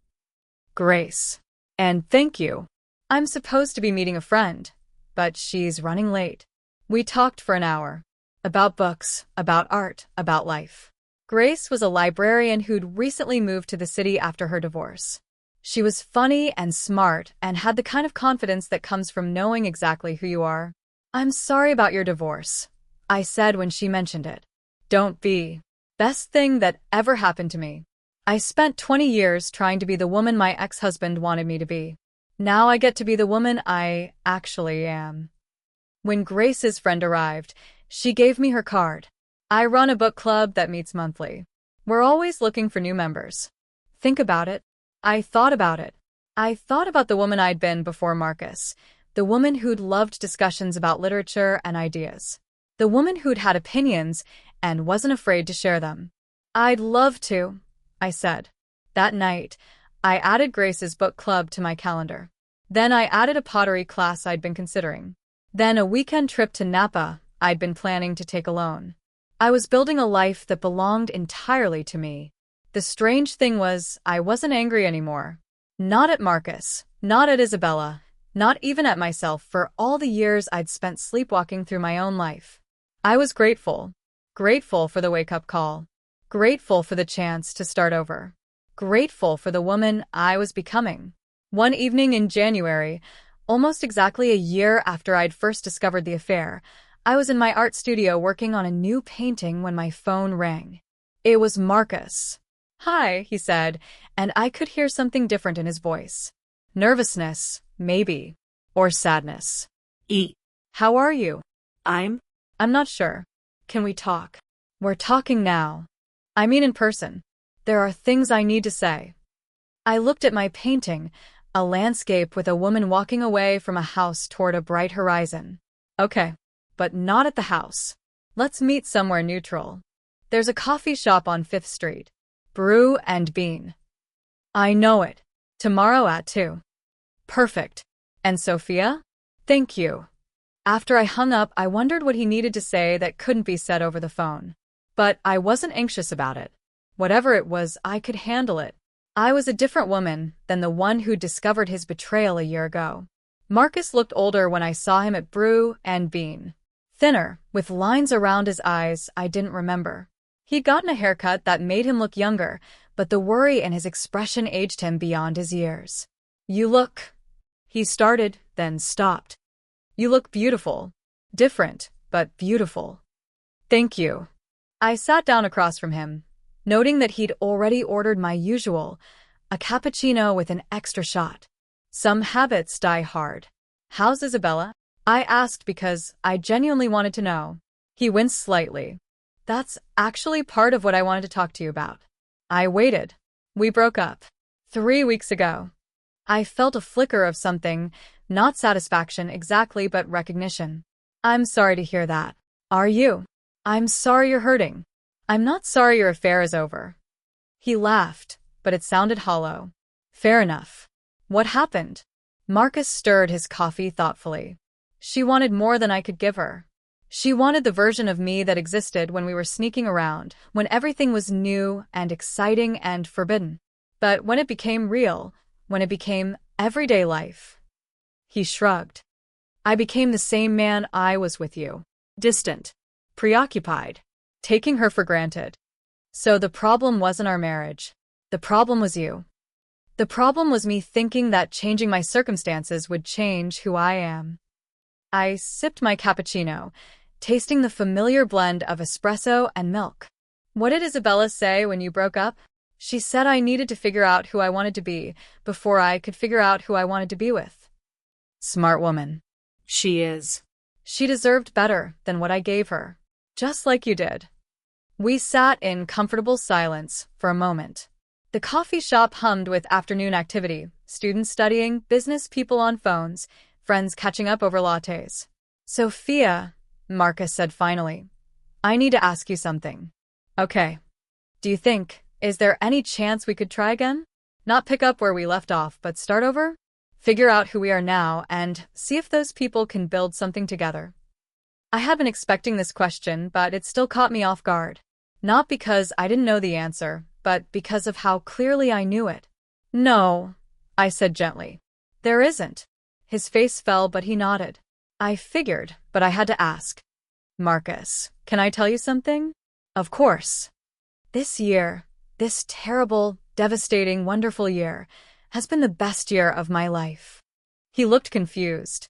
"Grace. And thank you. I'm supposed to be meeting a friend, but she's running late." We talked for an hour. About books, about art, about life. Grace was a librarian who'd recently moved to the city after her divorce. She was funny and smart and had the kind of confidence that comes from knowing exactly who you are. "I'm sorry about your divorce," I said when she mentioned it. "Don't be. Best thing that ever happened to me. I spent 20 years trying to be the woman my ex-husband wanted me to be. Now I get to be the woman I actually am." When Grace's friend arrived, she gave me her card. "I run a book club that meets monthly. We're always looking for new members." Think about it. I thought about it. I thought about the woman I'd been before Marcus, the woman who'd loved discussions about literature and ideas, the woman who'd had opinions and wasn't afraid to share them. "I'd love to," I said. That night, I added Grace's book club to my calendar. Then I added a pottery class I'd been considering. Then a weekend trip to Napa I'd been planning to take alone. I was building a life that belonged entirely to me. The strange thing was, I wasn't angry anymore. Not at Marcus, not at Isabella, not even at myself for all the years I'd spent sleepwalking through my own life. I was grateful. Grateful for the wake-up call. Grateful for the chance to start over. Grateful for the woman I was becoming. One evening in January, almost exactly a year after I'd first discovered the affair, I was in my art studio working on a new painting when my phone rang. It was Marcus. "Hi," he said, and I could hear something different in his voice. Nervousness, maybe. Or sadness. "How are you?" I'm not sure. Can we talk?" "We're talking now. I mean in person. There are things I need to say." I looked at my painting, a landscape with a woman walking away from a house toward a bright horizon. Okay, but not at the house. Let's meet somewhere neutral. There's a coffee shop on 5th Street. Brew and Bean. I know it. Tomorrow at 2. Perfect. And Sophia? Thank you. After I hung up, I wondered what he needed to say that couldn't be said over the phone. But I wasn't anxious about it. Whatever it was, I could handle it. I was a different woman than the one who discovered his betrayal a year ago. Marcus looked older when I saw him at Brew and Bean. Thinner, with lines around his eyes I didn't remember. He'd gotten a haircut that made him look younger, but the worry in his expression aged him beyond his years. You look... He started, then stopped. You look beautiful. Different, but beautiful. Thank you. I sat down across from him, noting that he'd already ordered my usual, a cappuccino with an extra shot. Some habits die hard. How's Isabella? I asked because I genuinely wanted to know. He winced slightly. That's actually part of what I wanted to talk to you about. I waited. We broke up 3 weeks ago. I felt a flicker of something, not satisfaction exactly, but recognition. I'm sorry to hear that. Are you? I'm sorry you're hurting. I'm not sorry your affair is over. He laughed, but it sounded hollow. Fair enough. What happened? Marcus stirred his coffee thoughtfully. She wanted more than I could give her. She wanted the version of me that existed when we were sneaking around, when everything was new and exciting and forbidden. But when it became real, when it became everyday life. He shrugged. I became the same man I was with you. Distant. Preoccupied. Taking her for granted. So the problem wasn't our marriage. The problem was you. The problem was me thinking that changing my circumstances would change who I am. I sipped my cappuccino, tasting the familiar blend of espresso and milk. What did Isabella say when you broke up? She said I needed to figure out who I wanted to be before I could figure out who I wanted to be with. Smart woman. She is. She deserved better than what I gave her. Just like you did. We sat in comfortable silence for a moment. The coffee shop hummed with afternoon activity, students studying, business people on phones, friends catching up over lattes. Sophia, Marcus said finally, I need to ask you something. Okay. Is there any chance we could try again? Not pick up where we left off, but start over? Figure out who we are now and see if those people can build something together. I had been expecting this question, but it still caught me off guard. Not because I didn't know the answer, but because of how clearly I knew it. No, I said gently. There isn't. His face fell, but he nodded. I figured, but I had to ask. Marcus, can I tell you something? Of course. This year, this terrible, devastating, wonderful year, has been the best year of my life. He looked confused.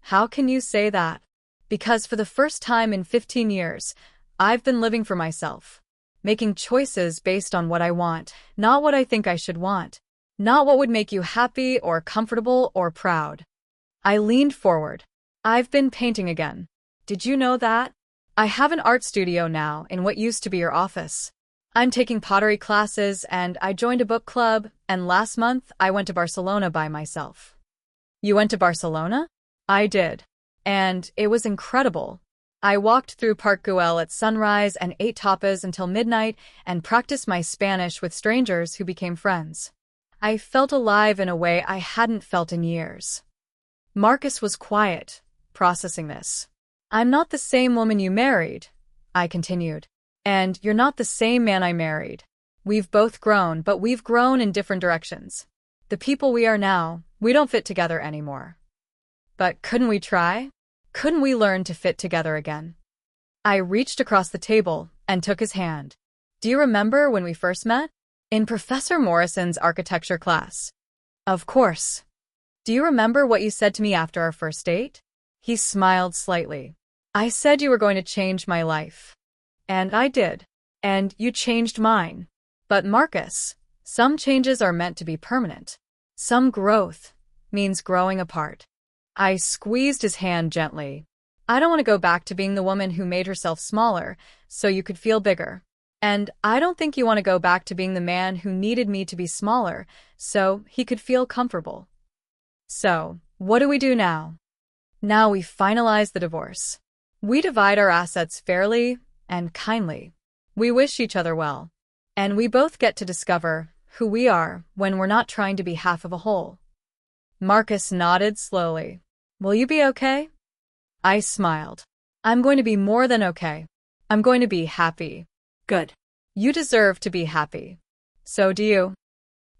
How can you say that? Because for the first time in 15 years, I've been living for myself. Making choices based on what I want, not what I think I should want. Not what would make you happy or comfortable or proud. I leaned forward. I've been painting again. Did you know that? I have an art studio now in what used to be your office. I'm taking pottery classes and I joined a book club, and last month I went to Barcelona by myself. You went to Barcelona? I did. And it was incredible. I walked through Park Güell at sunrise and ate tapas until midnight and practiced my Spanish with strangers who became friends. I felt alive in a way I hadn't felt in years. Marcus was quiet, processing this. I'm not the same woman you married, I continued. And you're not the same man I married. We've both grown, but we've grown in different directions. The people we are now, we don't fit together anymore. But couldn't we try? Couldn't we learn to fit together again? I reached across the table and took his hand. Do you remember when we first met? In Professor Morrison's architecture class. Of course. Do you remember what you said to me after our first date? He smiled slightly. I said you were going to change my life. And I did. And you changed mine. But Marcus, some changes are meant to be permanent. Some growth means growing apart. I squeezed his hand gently. I don't want to go back to being the woman who made herself smaller so you could feel bigger. And I don't think you want to go back to being the man who needed me to be smaller so he could feel comfortable. So, what do we do now? Now we finalize the divorce. We divide our assets fairly and kindly. We wish each other well. And we both get to discover who we are when we're not trying to be half of a whole. Marcus nodded slowly. Will you be okay? I smiled. I'm going to be more than okay. I'm going to be happy. Good. You deserve to be happy. So do you.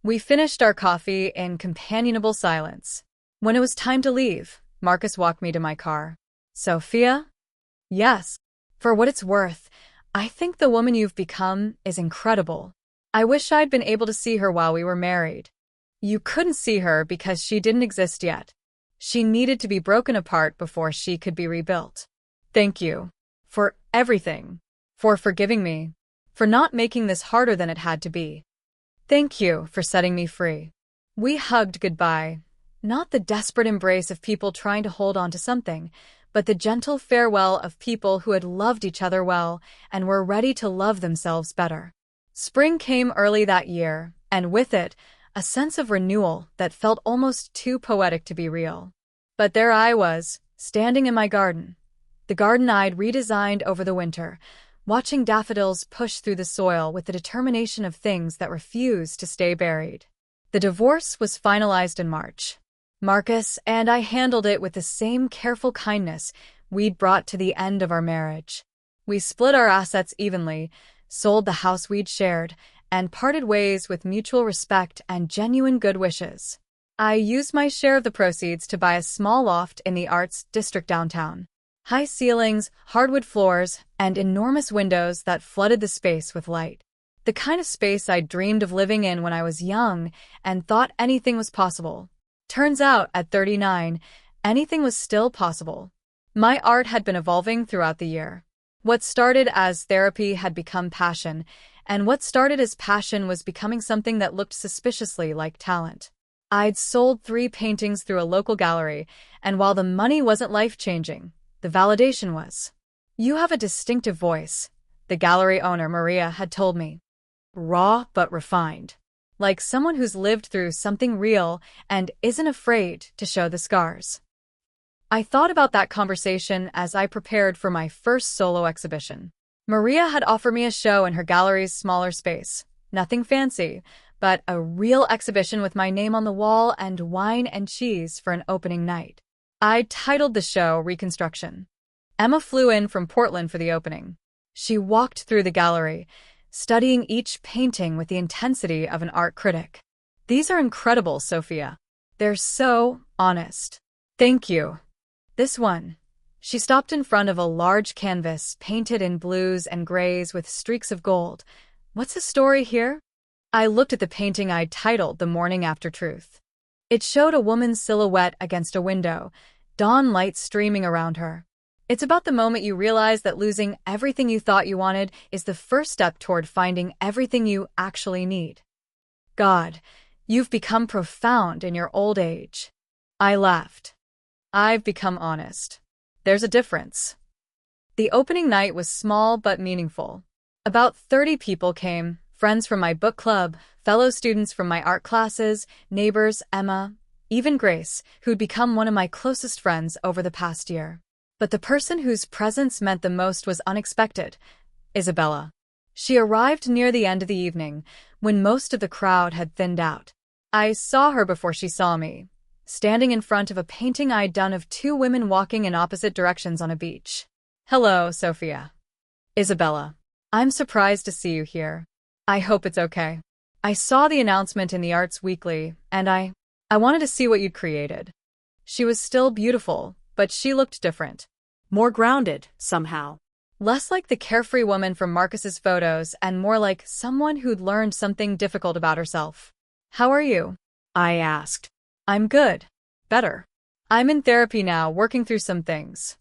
We finished our coffee in companionable silence. When it was time to leave, Marcus walked me to my car. Sophia? Yes. For what it's worth, I think the woman you've become is incredible. I wish I'd been able to see her while we were married. You couldn't see her because she didn't exist yet. She needed to be broken apart before she could be rebuilt. Thank you. For everything. For forgiving me. For not making this harder than it had to be. Thank you for setting me free. We hugged goodbye. Not the desperate embrace of people trying to hold on to something, but the gentle farewell of people who had loved each other well and were ready to love themselves better. Spring came early that year, and with it, a sense of renewal that felt almost too poetic to be real. But there I was, standing in my garden. The garden I'd redesigned over the winter, watching daffodils push through the soil with the determination of things that refused to stay buried. The divorce was finalized in March. Marcus and I handled it with the same careful kindness we'd brought to the end of our marriage. We split our assets evenly, sold the house we'd shared, and parted ways with mutual respect and genuine good wishes. I used my share of the proceeds to buy a small loft in the Arts District downtown. High ceilings, hardwood floors, and enormous windows that flooded the space with light. The kind of space I dreamed of living in when I was young and thought anything was possible. Turns out, at 39, anything was still possible. My art had been evolving throughout the year. What started as therapy had become passion, and what started as passion was becoming something that looked suspiciously like talent. I'd sold 3 paintings through a local gallery, and while the money wasn't life-changing, the validation was. You have a distinctive voice, the gallery owner Maria had told me. Raw but refined. Like someone who's lived through something real and isn't afraid to show the scars. I thought about that conversation as I prepared for my first solo exhibition. Maria had offered me a show in her gallery's smaller space. Nothing fancy, but a real exhibition with my name on the wall and wine and cheese for an opening night. I titled the show Reconstruction. Emma flew in from Portland for the opening. She walked through the gallery, studying each painting with the intensity of an art critic. These are incredible, Sophia. They're so honest. Thank you. This one. She stopped in front of a large canvas painted in blues and grays with streaks of gold. What's the story here? I looked at the painting I'd titled The Morning After Truth. It showed a woman's silhouette against a window, dawn light streaming around her. It's about the moment you realize that losing everything you thought you wanted is the first step toward finding everything you actually need. God, you've become profound in your old age. I laughed. I've become honest. There's a difference. The opening night was small but meaningful. About 30 people came, friends from my book club, fellow students from my art classes, neighbors, Emma, even Grace, who'd become one of my closest friends over the past year. But the person whose presence meant the most was unexpected, Isabella. She arrived near the end of the evening, when most of the crowd had thinned out. I saw her before she saw me, standing in front of a painting I'd done of 2 women walking in opposite directions on a beach. Hello, Sophia. Isabella. I'm surprised to see you here. I hope it's okay. I saw the announcement in the Arts Weekly, and I wanted to see what you'd created. She was still beautiful, but she looked different. More grounded, somehow. Less like the carefree woman from Marcus's photos and more like someone who'd learned something difficult about herself. How are you? I asked. I'm good. Better. I'm in therapy now, working through some things.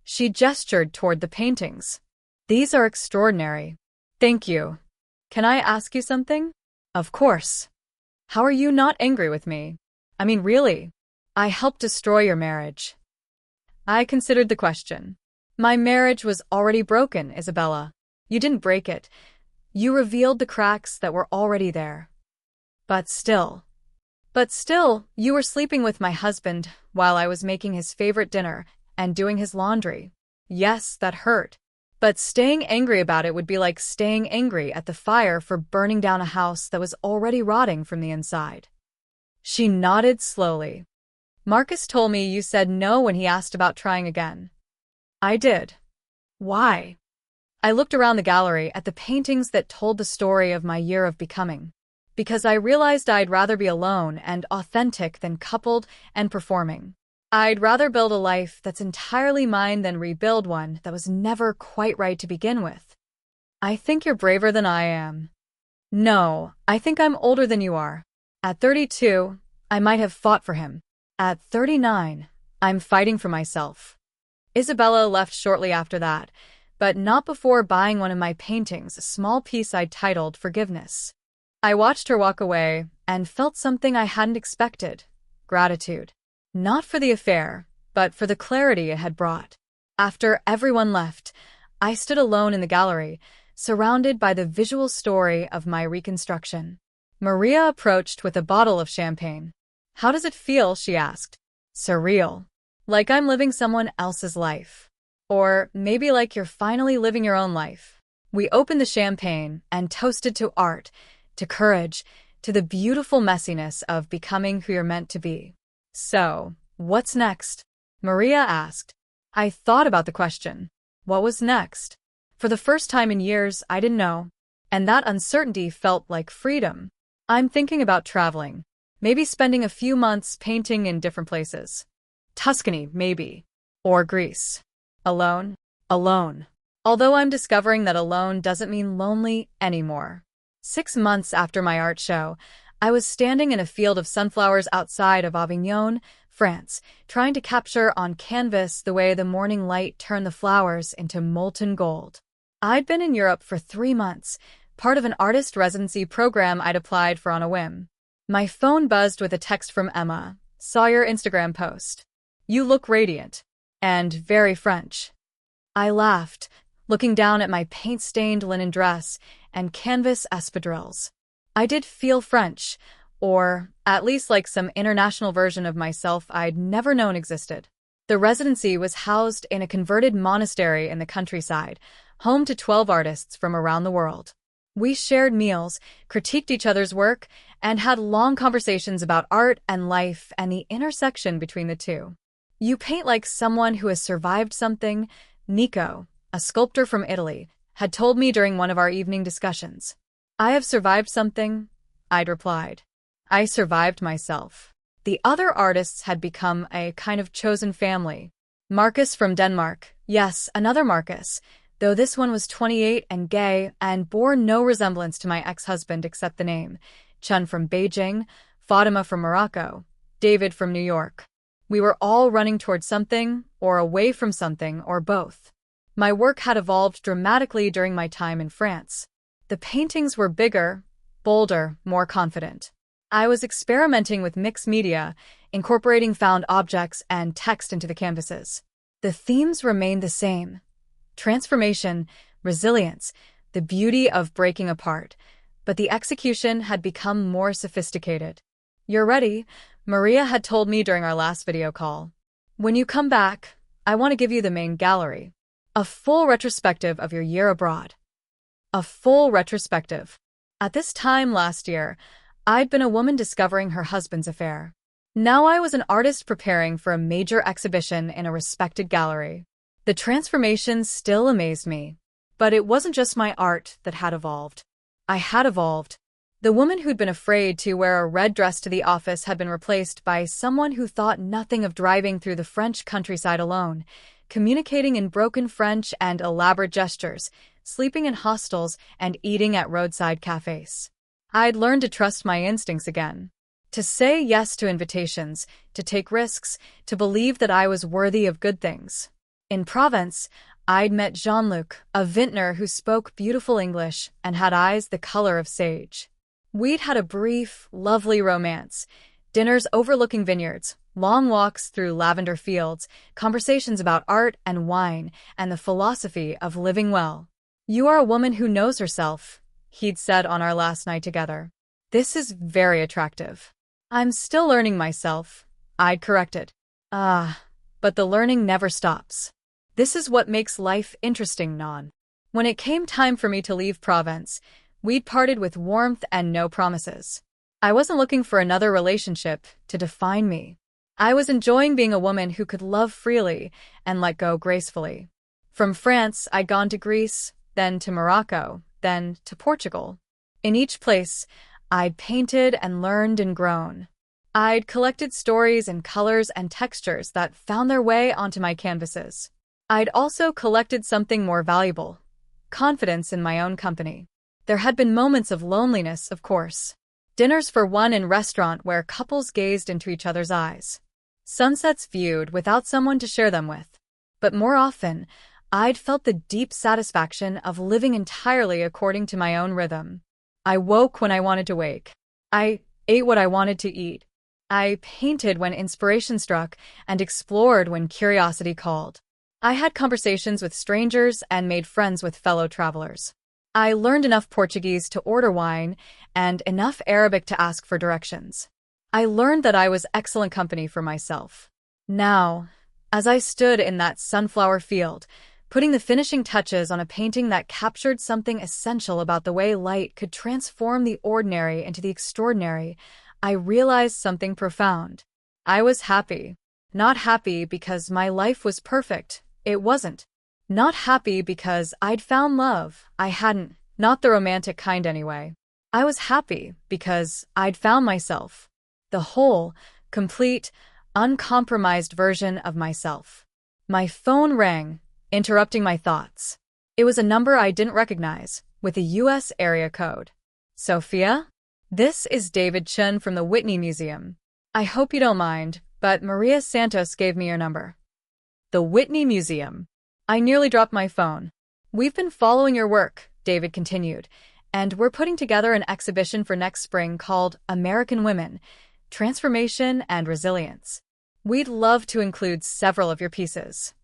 She gestured toward the paintings. These are extraordinary. Thank you. Can I ask you something? Of course. How are you not angry with me? I mean, really. I helped destroy your marriage. I considered the question. My marriage was already broken, Isabella. You didn't break it. You revealed the cracks that were already there. But still, you were sleeping with my husband while I was making his favorite dinner and doing his laundry. Yes, that hurt. But staying angry about it would be like staying angry at the fire for burning down a house that was already rotting from the inside. She nodded slowly. Marcus told me you said no when he asked about trying again. I did. Why? I looked around the gallery at the paintings that told the story of my year of becoming. Because I realized I'd rather be alone and authentic than coupled and performing. I'd rather build a life that's entirely mine than rebuild one that was never quite right to begin with. I think you're braver than I am. No, I think I'm older than you are. At 32, I might have fought for him. At 39, I'm fighting for myself. Isabella left shortly after that, but not before buying one of my paintings, a small piece I'd titled Forgiveness. I watched her walk away and felt something I hadn't expected: gratitude. Not for the affair, but for the clarity it had brought. After everyone left, I stood alone in the gallery, surrounded by the visual story of my reconstruction. Maria approached with a bottle of champagne. How does it feel? She asked. Surreal. Like I'm living someone else's life. Or maybe like you're finally living your own life. We opened the champagne and toasted to art, to courage, to the beautiful messiness of becoming who you're meant to be. So, what's next? Maria asked. I thought about the question. What was next? For the first time in years, I didn't know. And that uncertainty felt like freedom. I'm thinking about traveling. Maybe spending a few months painting in different places. Tuscany, maybe. Or Greece. Alone? Alone. Although I'm discovering that alone doesn't mean lonely anymore. 6 months after my art show, I was standing in a field of sunflowers outside of Avignon, France, trying to capture on canvas the way the morning light turned the flowers into molten gold. I'd been in Europe for 3 months, part of an artist residency program I'd applied for on a whim. My phone buzzed with a text from Emma. Saw your Instagram post. You look radiant. And very French. I laughed, looking down at my paint-stained linen dress and canvas espadrilles. I did feel French, or at least like some international version of myself I'd never known existed. The residency was housed in a converted monastery in the countryside, home to 12 artists from around the world. We shared meals, critiqued each other's work, and had long conversations about art and life and the intersection between the two. You paint like someone who has survived something, Nico, a sculptor from Italy, had told me during one of our evening discussions. I have survived something, I'd replied. I survived myself. The other artists had become a kind of chosen family. Marcus from Denmark, yes, another Marcus, though this one was 28 and gay and bore no resemblance to my ex-husband except the name. Chun from Beijing, Fatima from Morocco, David from New York. We were all running towards something, or away from something, or both. My work had evolved dramatically during my time in France. The paintings were bigger, bolder, more confident. I was experimenting with mixed media, incorporating found objects and text into the canvases. The themes remained the same: transformation, resilience, the beauty of breaking apart, but the execution had become more sophisticated. You're ready, Maria had told me during our last video call. When you come back, I want to give you the main gallery. A full retrospective of your year abroad. A full retrospective. At this time last year, I'd been a woman discovering her husband's affair. Now I was an artist preparing for a major exhibition in a respected gallery. The transformations still amazed me. But it wasn't just my art that had evolved. I had evolved. The woman who'd been afraid to wear a red dress to the office had been replaced by someone who thought nothing of driving through the French countryside alone, communicating in broken French and elaborate gestures, sleeping in hostels, and eating at roadside cafes. I'd learned to trust my instincts again. To say yes to invitations, to take risks, to believe that I was worthy of good things. In Provence, I'd met Jean-Luc, a vintner who spoke beautiful English and had eyes the color of sage. We'd had a brief, lovely romance. Dinners overlooking vineyards, long walks through lavender fields, conversations about art and wine, and the philosophy of living well. You are a woman who knows herself, he'd said on our last night together. This is very attractive. I'm still learning myself, I'd corrected. But the learning never stops. This is what makes life interesting, Non. When it came time for me to leave Provence, we'd parted with warmth and no promises. I wasn't looking for another relationship to define me. I was enjoying being a woman who could love freely and let go gracefully. From France, I'd gone to Greece, then to Morocco, then to Portugal. In each place, I'd painted and learned and grown. I'd collected stories in colors and textures that found their way onto my canvases. I'd also collected something more valuable: confidence in my own company. There had been moments of loneliness, of course. Dinners for one in restaurant where couples gazed into each other's eyes. Sunsets viewed without someone to share them with. But more often, I'd felt the deep satisfaction of living entirely according to my own rhythm. I woke when I wanted to wake. I ate what I wanted to eat. I painted when inspiration struck and explored when curiosity called. I had conversations with strangers and made friends with fellow travelers. I learned enough Portuguese to order wine and enough Arabic to ask for directions. I learned that I was excellent company for myself. Now, as I stood in that sunflower field, putting the finishing touches on a painting that captured something essential about the way light could transform the ordinary into the extraordinary, I realized something profound. I was happy. Not happy because my life was perfect. It wasn't. Not happy because I'd found love. I hadn't. Not the romantic kind anyway. I was happy because I'd found myself. The whole, complete, uncompromised version of myself. My phone rang, interrupting my thoughts. It was a number I didn't recognize, with a U.S. area code. Sophia? This is David Chun from the Whitney Museum. I hope you don't mind, but Maria Santos gave me your number. The Whitney Museum. I nearly dropped my phone. We've been following your work, David continued, and we're putting together an exhibition for next spring called American Women, Transformation and Resilience. We'd love to include several of your pieces.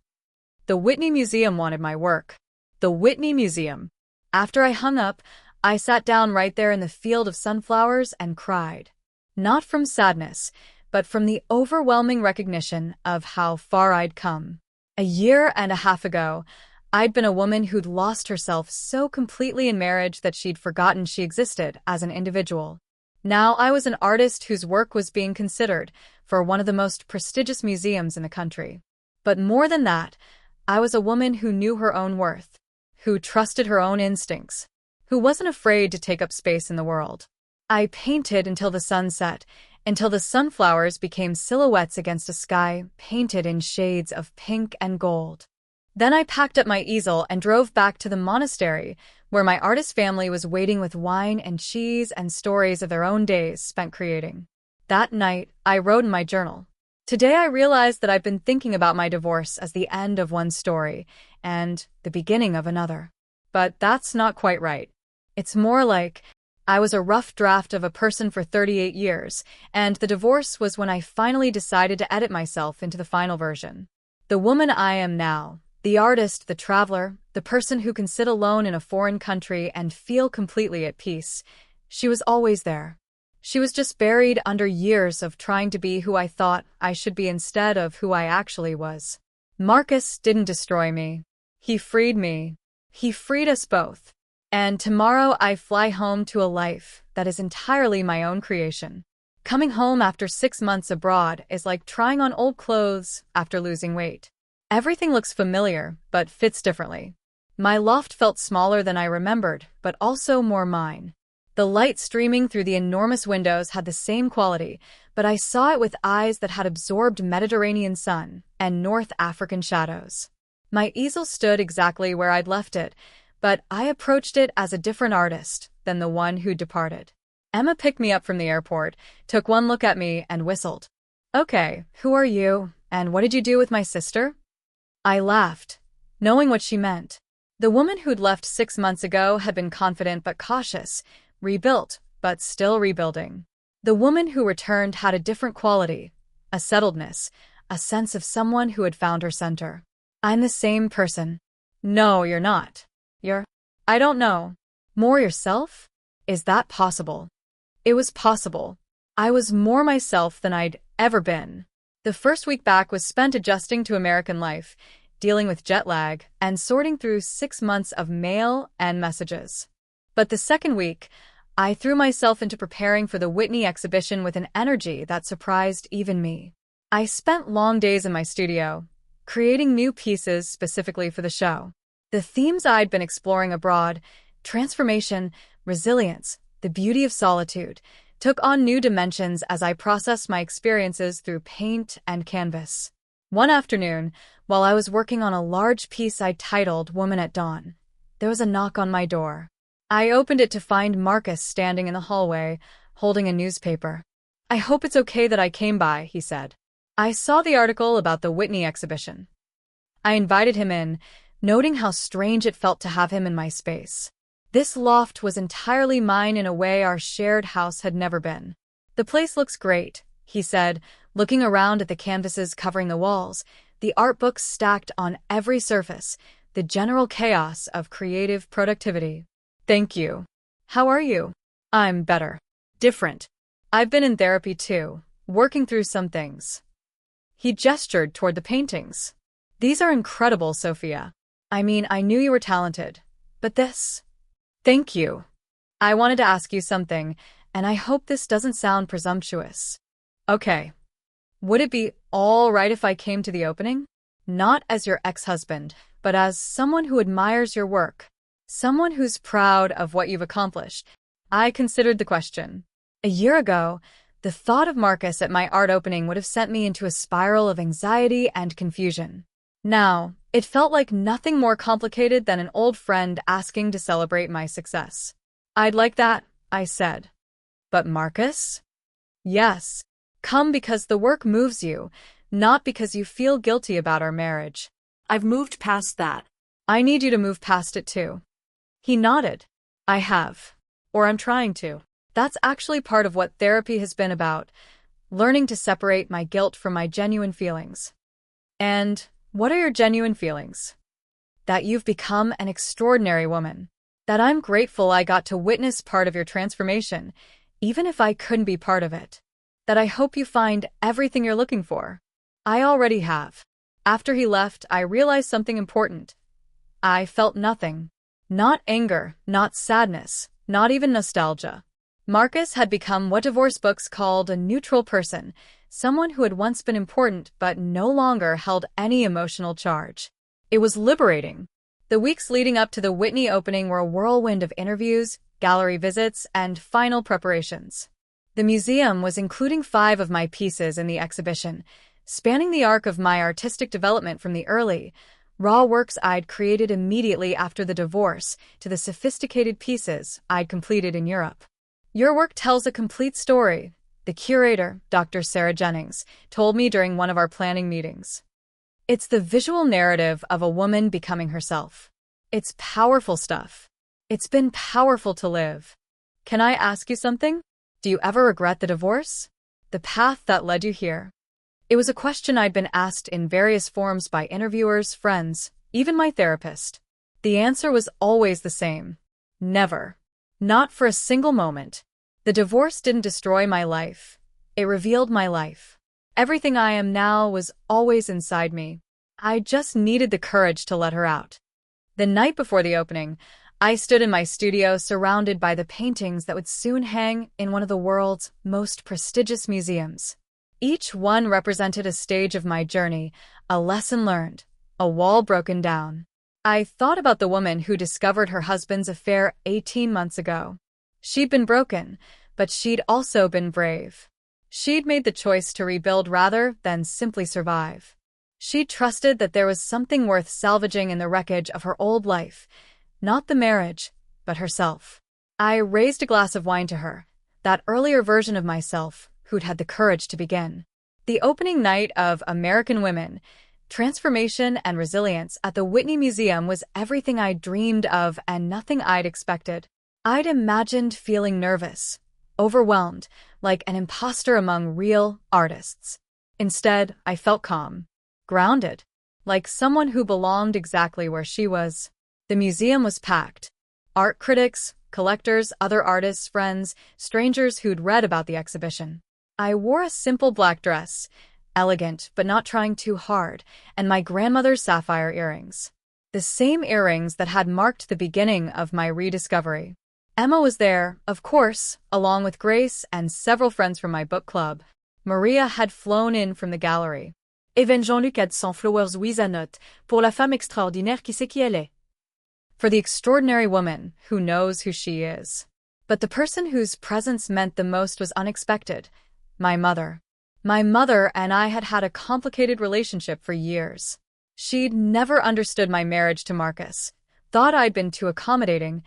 The Whitney Museum wanted my work. The Whitney Museum. After I hung up, I sat down right there in the field of sunflowers and cried. Not from sadness, but from the overwhelming recognition of how far I'd come. A year and a half ago, I'd been a woman who'd lost herself so completely in marriage that she'd forgotten she existed as an individual. Now I was an artist whose work was being considered for one of the most prestigious museums in the country. But more than that, I was a woman who knew her own worth, who trusted her own instincts, who wasn't afraid to take up space in the world. I painted until the sun set, until the sunflowers became silhouettes against a sky painted in shades of pink and gold. Then I packed up my easel and drove back to the monastery, where my artist family was waiting with wine and cheese and stories of their own days spent creating. That night, I wrote in my journal. Today I realized that I've been thinking about my divorce as the end of one story and the beginning of another. But that's not quite right. It's more like I was a rough draft of a person for 38 years, and the divorce was when I finally decided to edit myself into the final version. The woman I am now, the artist, the traveler, the person who can sit alone in a foreign country and feel completely at peace, she was always there. She was just buried under years of trying to be who I thought I should be instead of who I actually was. Marcus didn't destroy me. He freed me. He freed us both. And tomorrow I fly home to a life that is entirely my own creation. Coming home after 6 months abroad is like trying on old clothes after losing weight. Everything looks familiar, but fits differently. My loft felt smaller than I remembered, but also more mine. The light streaming through the enormous windows had the same quality, but I saw it with eyes that had absorbed Mediterranean sun and North African shadows. My easel stood exactly where I'd left it, but I approached it as a different artist than the one who departed. Emma picked me up from the airport, took one look at me, and whistled. "Okay, who are you, and what did you do with my sister?" I laughed, knowing what she meant. The woman who'd left 6 months ago had been confident but cautious, rebuilt, but still rebuilding. The woman who returned had a different quality, a settledness, a sense of someone who had found her center. I'm the same person. No, you're not. I don't know. More yourself? Is that possible? It was possible. I was more myself than I'd ever been. The first week back was spent adjusting to American life, dealing with jet lag, and sorting through 6 months of mail and messages. But the second week, I threw myself into preparing for the Whitney exhibition with an energy that surprised even me. I spent long days in my studio, creating new pieces specifically for the show. The themes I'd been exploring abroad, transformation, resilience, the beauty of solitude, took on new dimensions as I processed my experiences through paint and canvas. One afternoon, while I was working on a large piece I titled Woman at Dawn, there was a knock on my door. I opened it to find Marcus standing in the hallway, holding a newspaper. "I hope it's okay that I came by," he said. "I saw the article about the Whitney exhibition." I invited him in, noting how strange it felt to have him in my space. This loft was entirely mine in a way our shared house had never been. "The place looks great," he said, looking around at the canvases covering the walls, the art books stacked on every surface, the general chaos of creative productivity. "Thank you. How are you?" "I'm better. Different. I've been in therapy too, working through some things." He gestured toward the paintings. "These are incredible, Sophia. I mean, I knew you were talented, but this..." "Thank you. I wanted to ask you something, and I hope this doesn't sound presumptuous." "Okay. Would it be all right if I came to the opening? Not as your ex-husband, but as someone who admires your work. Someone who's proud of what you've accomplished." I considered the question. A year ago, the thought of Marcus at my art opening would have sent me into a spiral of anxiety and confusion. Now, it felt like nothing more complicated than an old friend asking to celebrate my success. "I'd like that," I said. "But Marcus?" "Yes. Come because the work moves you, not because you feel guilty about our marriage." "I've moved past that." "I need you to move past it too." He nodded. "I have. Or I'm trying to. That's actually part of what therapy has been about, learning to separate my guilt from my genuine feelings." "And what are your genuine feelings?" "That you've become an extraordinary woman. That I'm grateful I got to witness part of your transformation, even if I couldn't be part of it. That I hope you find everything you're looking for." I already have. After he left, I realized something important. I felt nothing. Not anger, not sadness, not even nostalgia. Marcus had become what divorce books called a neutral person, someone who had once been important but no longer held any emotional charge. It was liberating. The weeks leading up to the Whitney opening were a whirlwind of interviews, gallery visits, and final preparations. The museum was including 5 of my pieces in the exhibition, spanning the arc of my artistic development from the early, raw works I'd created immediately after the divorce to the sophisticated pieces I'd completed in Europe. "Your work tells a complete story," the curator, Dr. Sarah Jennings, told me during one of our planning meetings. "It's the visual narrative of a woman becoming herself. It's powerful stuff. It's been powerful to live." "Can I ask you something? Do you ever regret the divorce? The path that led you here?" It was a question I'd been asked in various forms by interviewers, friends, even my therapist. The answer was always the same. Never. Not for a single moment. The divorce didn't destroy my life. It revealed my life. Everything I am now was always inside me. I just needed the courage to let her out. The night before the opening, I stood in my studio surrounded by the paintings that would soon hang in one of the world's most prestigious museums. Each one represented a stage of my journey, a lesson learned, a wall broken down. I thought about the woman who discovered her husband's affair 18 months ago. She'd been broken, but she'd also been brave. She'd made the choice to rebuild rather than simply survive. She trusted that there was something worth salvaging in the wreckage of her old life, not the marriage, but herself. I raised a glass of wine to her, that earlier version of myself who'd had the courage to begin. The opening night of American Women, Transformation and Resilience at the Whitney Museum was everything I'd dreamed of and nothing I'd expected. I'd imagined feeling nervous, overwhelmed, like an imposter among real artists. Instead, I felt calm, grounded, like someone who belonged exactly where she was. The museum was packed. Art critics, collectors, other artists, friends, strangers who'd read about the exhibition. I wore a simple black dress, elegant but not trying too hard, and my grandmother's sapphire earrings. The same earrings that had marked the beginning of my rediscovery. Emma was there, of course, along with Grace and several friends from my book club. Maria had flown in from the gallery. Et Jean-Luc had 100 flowers with a note, pour la femme extraordinaire qui sait qui elle est. For the extraordinary woman who knows who she is. But the person whose presence meant the most was unexpected. My mother. My mother and I had had a complicated relationship for years. She'd never understood my marriage to Marcus, thought I'd been too accommodating,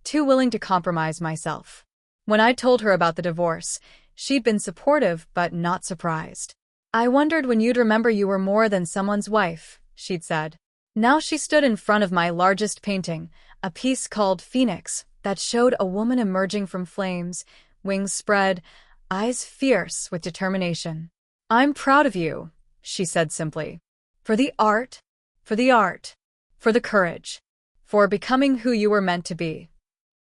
too willing to compromise myself. When I told her about the divorce, she'd been supportive but not surprised. I wondered when you'd remember you were more than someone's wife, she'd said. Now she stood in front of my largest painting, a piece called Phoenix, that showed a woman emerging from flames, wings spread, eyes fierce with determination. I'm proud of you, she said simply. For the art, for the courage, for becoming who you were meant to be.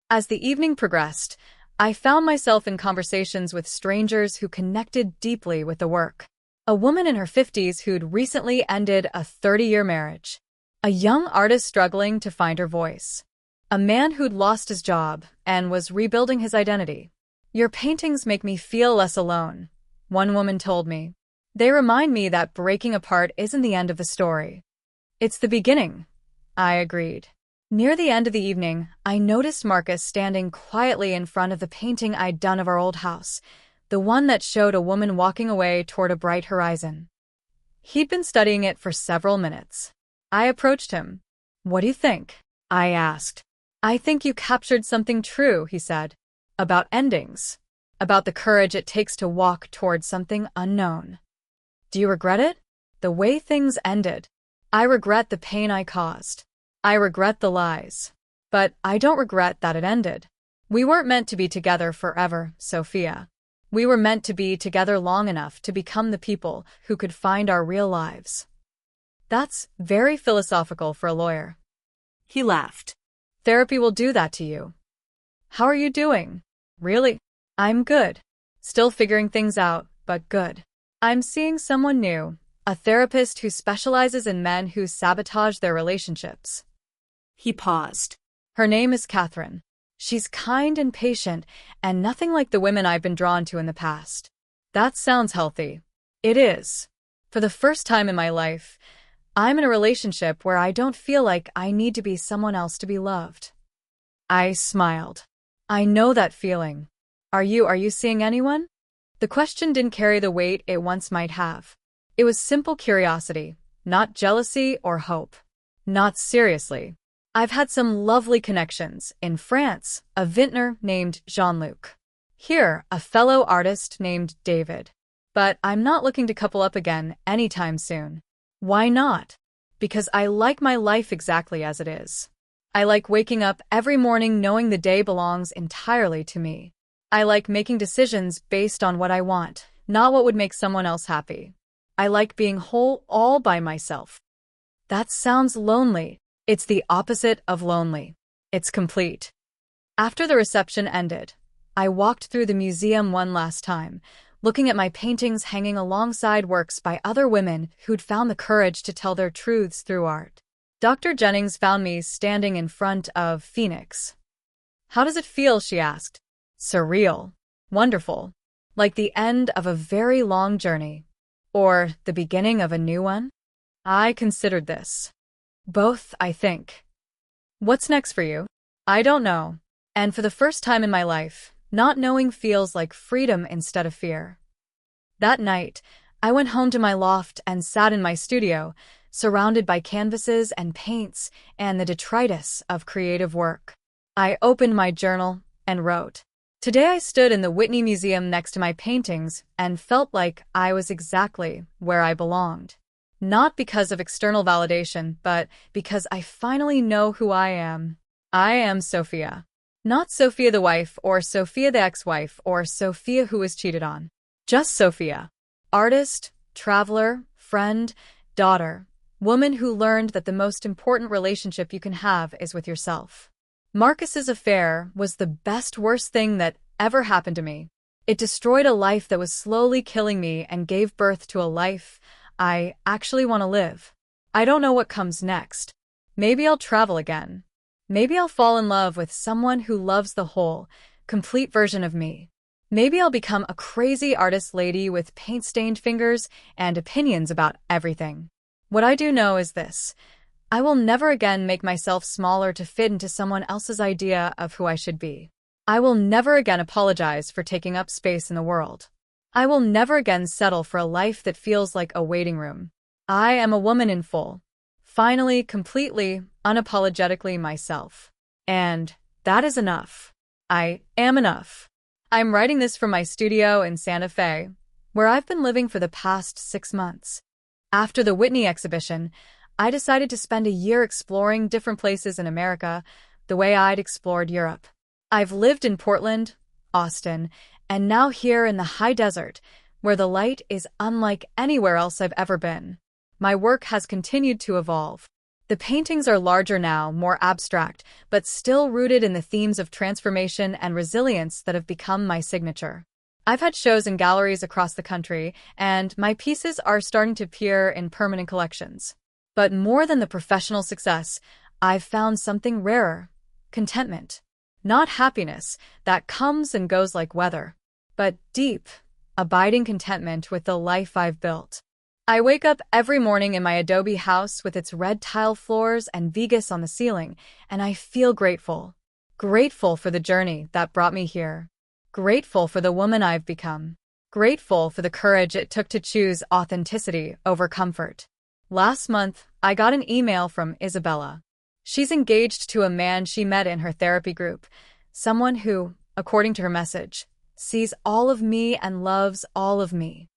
As the evening progressed, I found myself in conversations with strangers who connected deeply with the work. A woman in her 50s who'd recently ended a 30-year marriage. A young artist struggling to find her voice. A man who'd lost his job and was rebuilding his identity. Your paintings make me feel less alone, one woman told me. They remind me that breaking apart isn't the end of the story. It's the beginning, I agreed. Near the end of the evening, I noticed Marcus standing quietly in front of the painting I'd done of our old house, the one that showed a woman walking away toward a bright horizon. He'd been studying it for several minutes. I approached him. What do you think? I asked. I think you captured something true, he said. About endings. About the courage it takes to walk toward something unknown. Do you regret it? The way things ended. I regret the pain I caused. I regret the lies. But I don't regret that it ended. We weren't meant to be together forever, Sophia. We were meant to be together long enough to become the people who could find our real lives. That's very philosophical for a lawyer. He laughed. Therapy will do that to you. How are you doing? Really? I'm good. Still figuring things out, but good. I'm seeing someone new, a therapist who specializes in men who sabotage their relationships. He paused. Her name is Catherine. She's kind and patient, and nothing like the women I've been drawn to in the past. That sounds healthy. It is. For the first time in my life, I'm in a relationship where I don't feel like I need to be someone else to be loved. I smiled. I know that feeling. Are you seeing anyone? The question didn't carry the weight it once might have. It was simple curiosity, not jealousy or hope. Not seriously. I've had some lovely connections. In France, a vintner named Jean-Luc. Here, a fellow artist named David. But I'm not looking to couple up again anytime soon. Why not? Because I like my life exactly as it is. I like waking up every morning knowing the day belongs entirely to me. I like making decisions based on what I want, not what would make someone else happy. I like being whole all by myself. That sounds lonely. It's the opposite of lonely. It's complete. After the reception ended, I walked through the museum one last time, looking at my paintings hanging alongside works by other women who'd found the courage to tell their truths through art. Dr. Jennings found me standing in front of Phoenix. How does it feel? She asked. Surreal. Wonderful. Like the end of a very long journey. Or the beginning of a new one? I considered this. Both, I think. What's next for you? I don't know. And for the first time in my life, not knowing feels like freedom instead of fear. That night, I went home to my loft and sat in my studio, surrounded by canvases and paints and the detritus of creative work. I opened my journal and wrote. Today I stood in the Whitney Museum next to my paintings and felt like I was exactly where I belonged. Not because of external validation, but because I finally know who I am. I am Sophia. Not Sophia the wife, or Sophia the ex-wife, or Sophia who was cheated on. Just Sophia. Artist, traveler, friend, daughter, woman who learned that the most important relationship you can have is with yourself. Marcus's affair was the worst thing that ever happened to me. It destroyed a life that was slowly killing me and gave birth to a life I actually want to live. I don't know what comes next. Maybe I'll travel again. Maybe I'll fall in love with someone who loves the whole, complete version of me. Maybe I'll become a crazy artist lady with paint-stained fingers and opinions about everything. What I do know is this: I will never again make myself smaller to fit into someone else's idea of who I should be. I will never again apologize for taking up space in the world. I will never again settle for a life that feels like a waiting room. I am a woman in full. Finally, completely, unapologetically myself. And that is enough. I am enough. I'm writing this from my studio in Santa Fe, where I've been living for the past 6 months. After the Whitney exhibition, I decided to spend a year exploring different places in America the way I'd explored Europe. I've lived in Portland, Austin, and now here in the high desert, where the light is unlike anywhere else I've ever been. My work has continued to evolve. The paintings are larger now, more abstract, but still rooted in the themes of transformation and resilience that have become my signature. I've had shows in galleries across the country, and my pieces are starting to appear in permanent collections. But more than the professional success, I've found something rarer: contentment. Not happiness that comes and goes like weather, but deep, abiding contentment with the life I've built. I wake up every morning in my adobe house with its red tile floors and Vegas on the ceiling, and I feel grateful. Grateful for the journey that brought me here. Grateful for the woman I've become. Grateful for the courage it took to choose authenticity over comfort. Last month, I got an email from Isabella. She's engaged to a man she met in her therapy group, someone who, according to her message, sees all of me and loves all of me.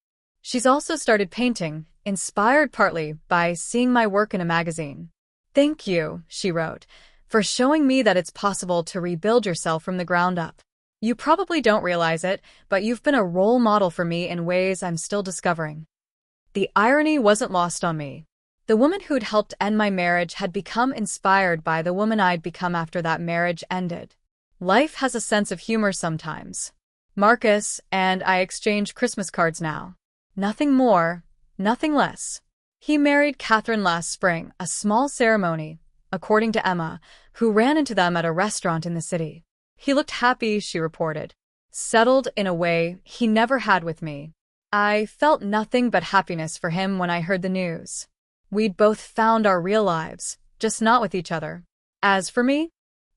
She's also started painting, inspired partly by seeing my work in a magazine. "Thank you," she wrote, "for showing me that it's possible to rebuild yourself from the ground up. You probably don't realize it, but you've been a role model for me in ways I'm still discovering." The irony wasn't lost on me. The woman who'd helped end my marriage had become inspired by the woman I'd become after that marriage ended. Life has a sense of humor sometimes. Marcus and I exchange Christmas cards now. Nothing more, nothing less. He married Catherine last spring, a small ceremony, according to Emma, who ran into them at a restaurant in the city. He looked happy, she reported. Settled in a way he never had with me. I felt nothing but happiness for him when I heard the news. We'd both found our real lives, just not with each other. As for me,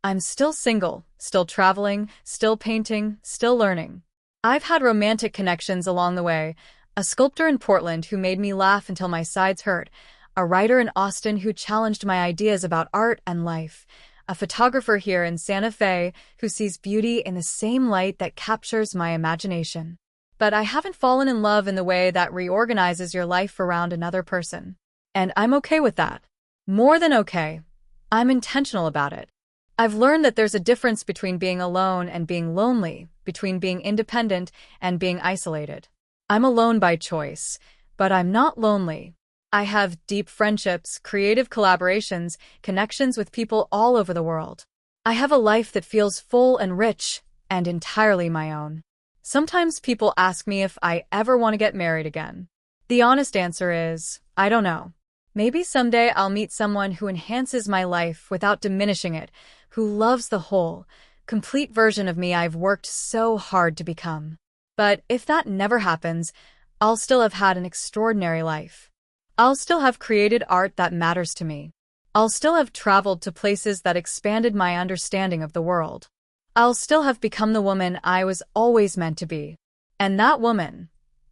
I'm still single, still traveling, still painting, still learning. I've had romantic connections along the way: a sculptor in Portland who made me laugh until my sides hurt, a writer in Austin who challenged my ideas about art and life, a photographer here in Santa Fe who sees beauty in the same light that captures my imagination. But I haven't fallen in love in the way that reorganizes your life around another person. And I'm okay with that. More than okay. I'm intentional about it. I've learned that there's a difference between being alone and being lonely, between being independent and being isolated. I'm alone by choice, but I'm not lonely. I have deep friendships, creative collaborations, connections with people all over the world. I have a life that feels full and rich and entirely my own. Sometimes people ask me if I ever want to get married again. The honest answer is, I don't know. Maybe someday I'll meet someone who enhances my life without diminishing it, who loves the whole, complete version of me I've worked so hard to become. But if that never happens, I'll still have had an extraordinary life. I'll still have created art that matters to me. I'll still have traveled to places that expanded my understanding of the world. I'll still have become the woman I was always meant to be. And that woman,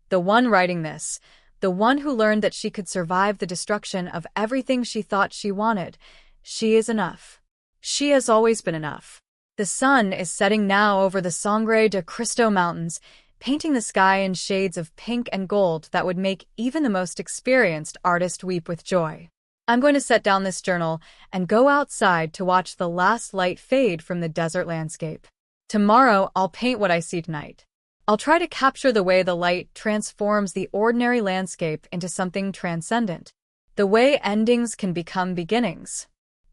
the one writing this, the one who learned that she could survive the destruction of everything she thought she wanted, she is enough. She has always been enough. The sun is setting now over the Sangre de Cristo Mountains, painting the sky in shades of pink and gold that would make even the most experienced artist weep with joy. I'm going to set down this journal and go outside to watch the last light fade from the desert landscape. Tomorrow, I'll paint what I see tonight. I'll try to capture the way the light transforms the ordinary landscape into something transcendent, the way endings can become beginnings.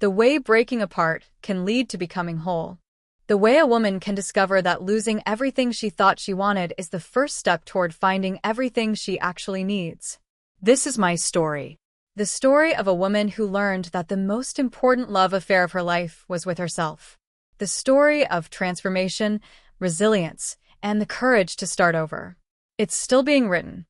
The way breaking apart can lead to becoming whole. The way a woman can discover that losing everything she thought she wanted is the first step toward finding everything she actually needs. This is my story. The story of a woman who learned that the most important love affair of her life was with herself. The story of transformation, resilience, and the courage to start over. It's still being written,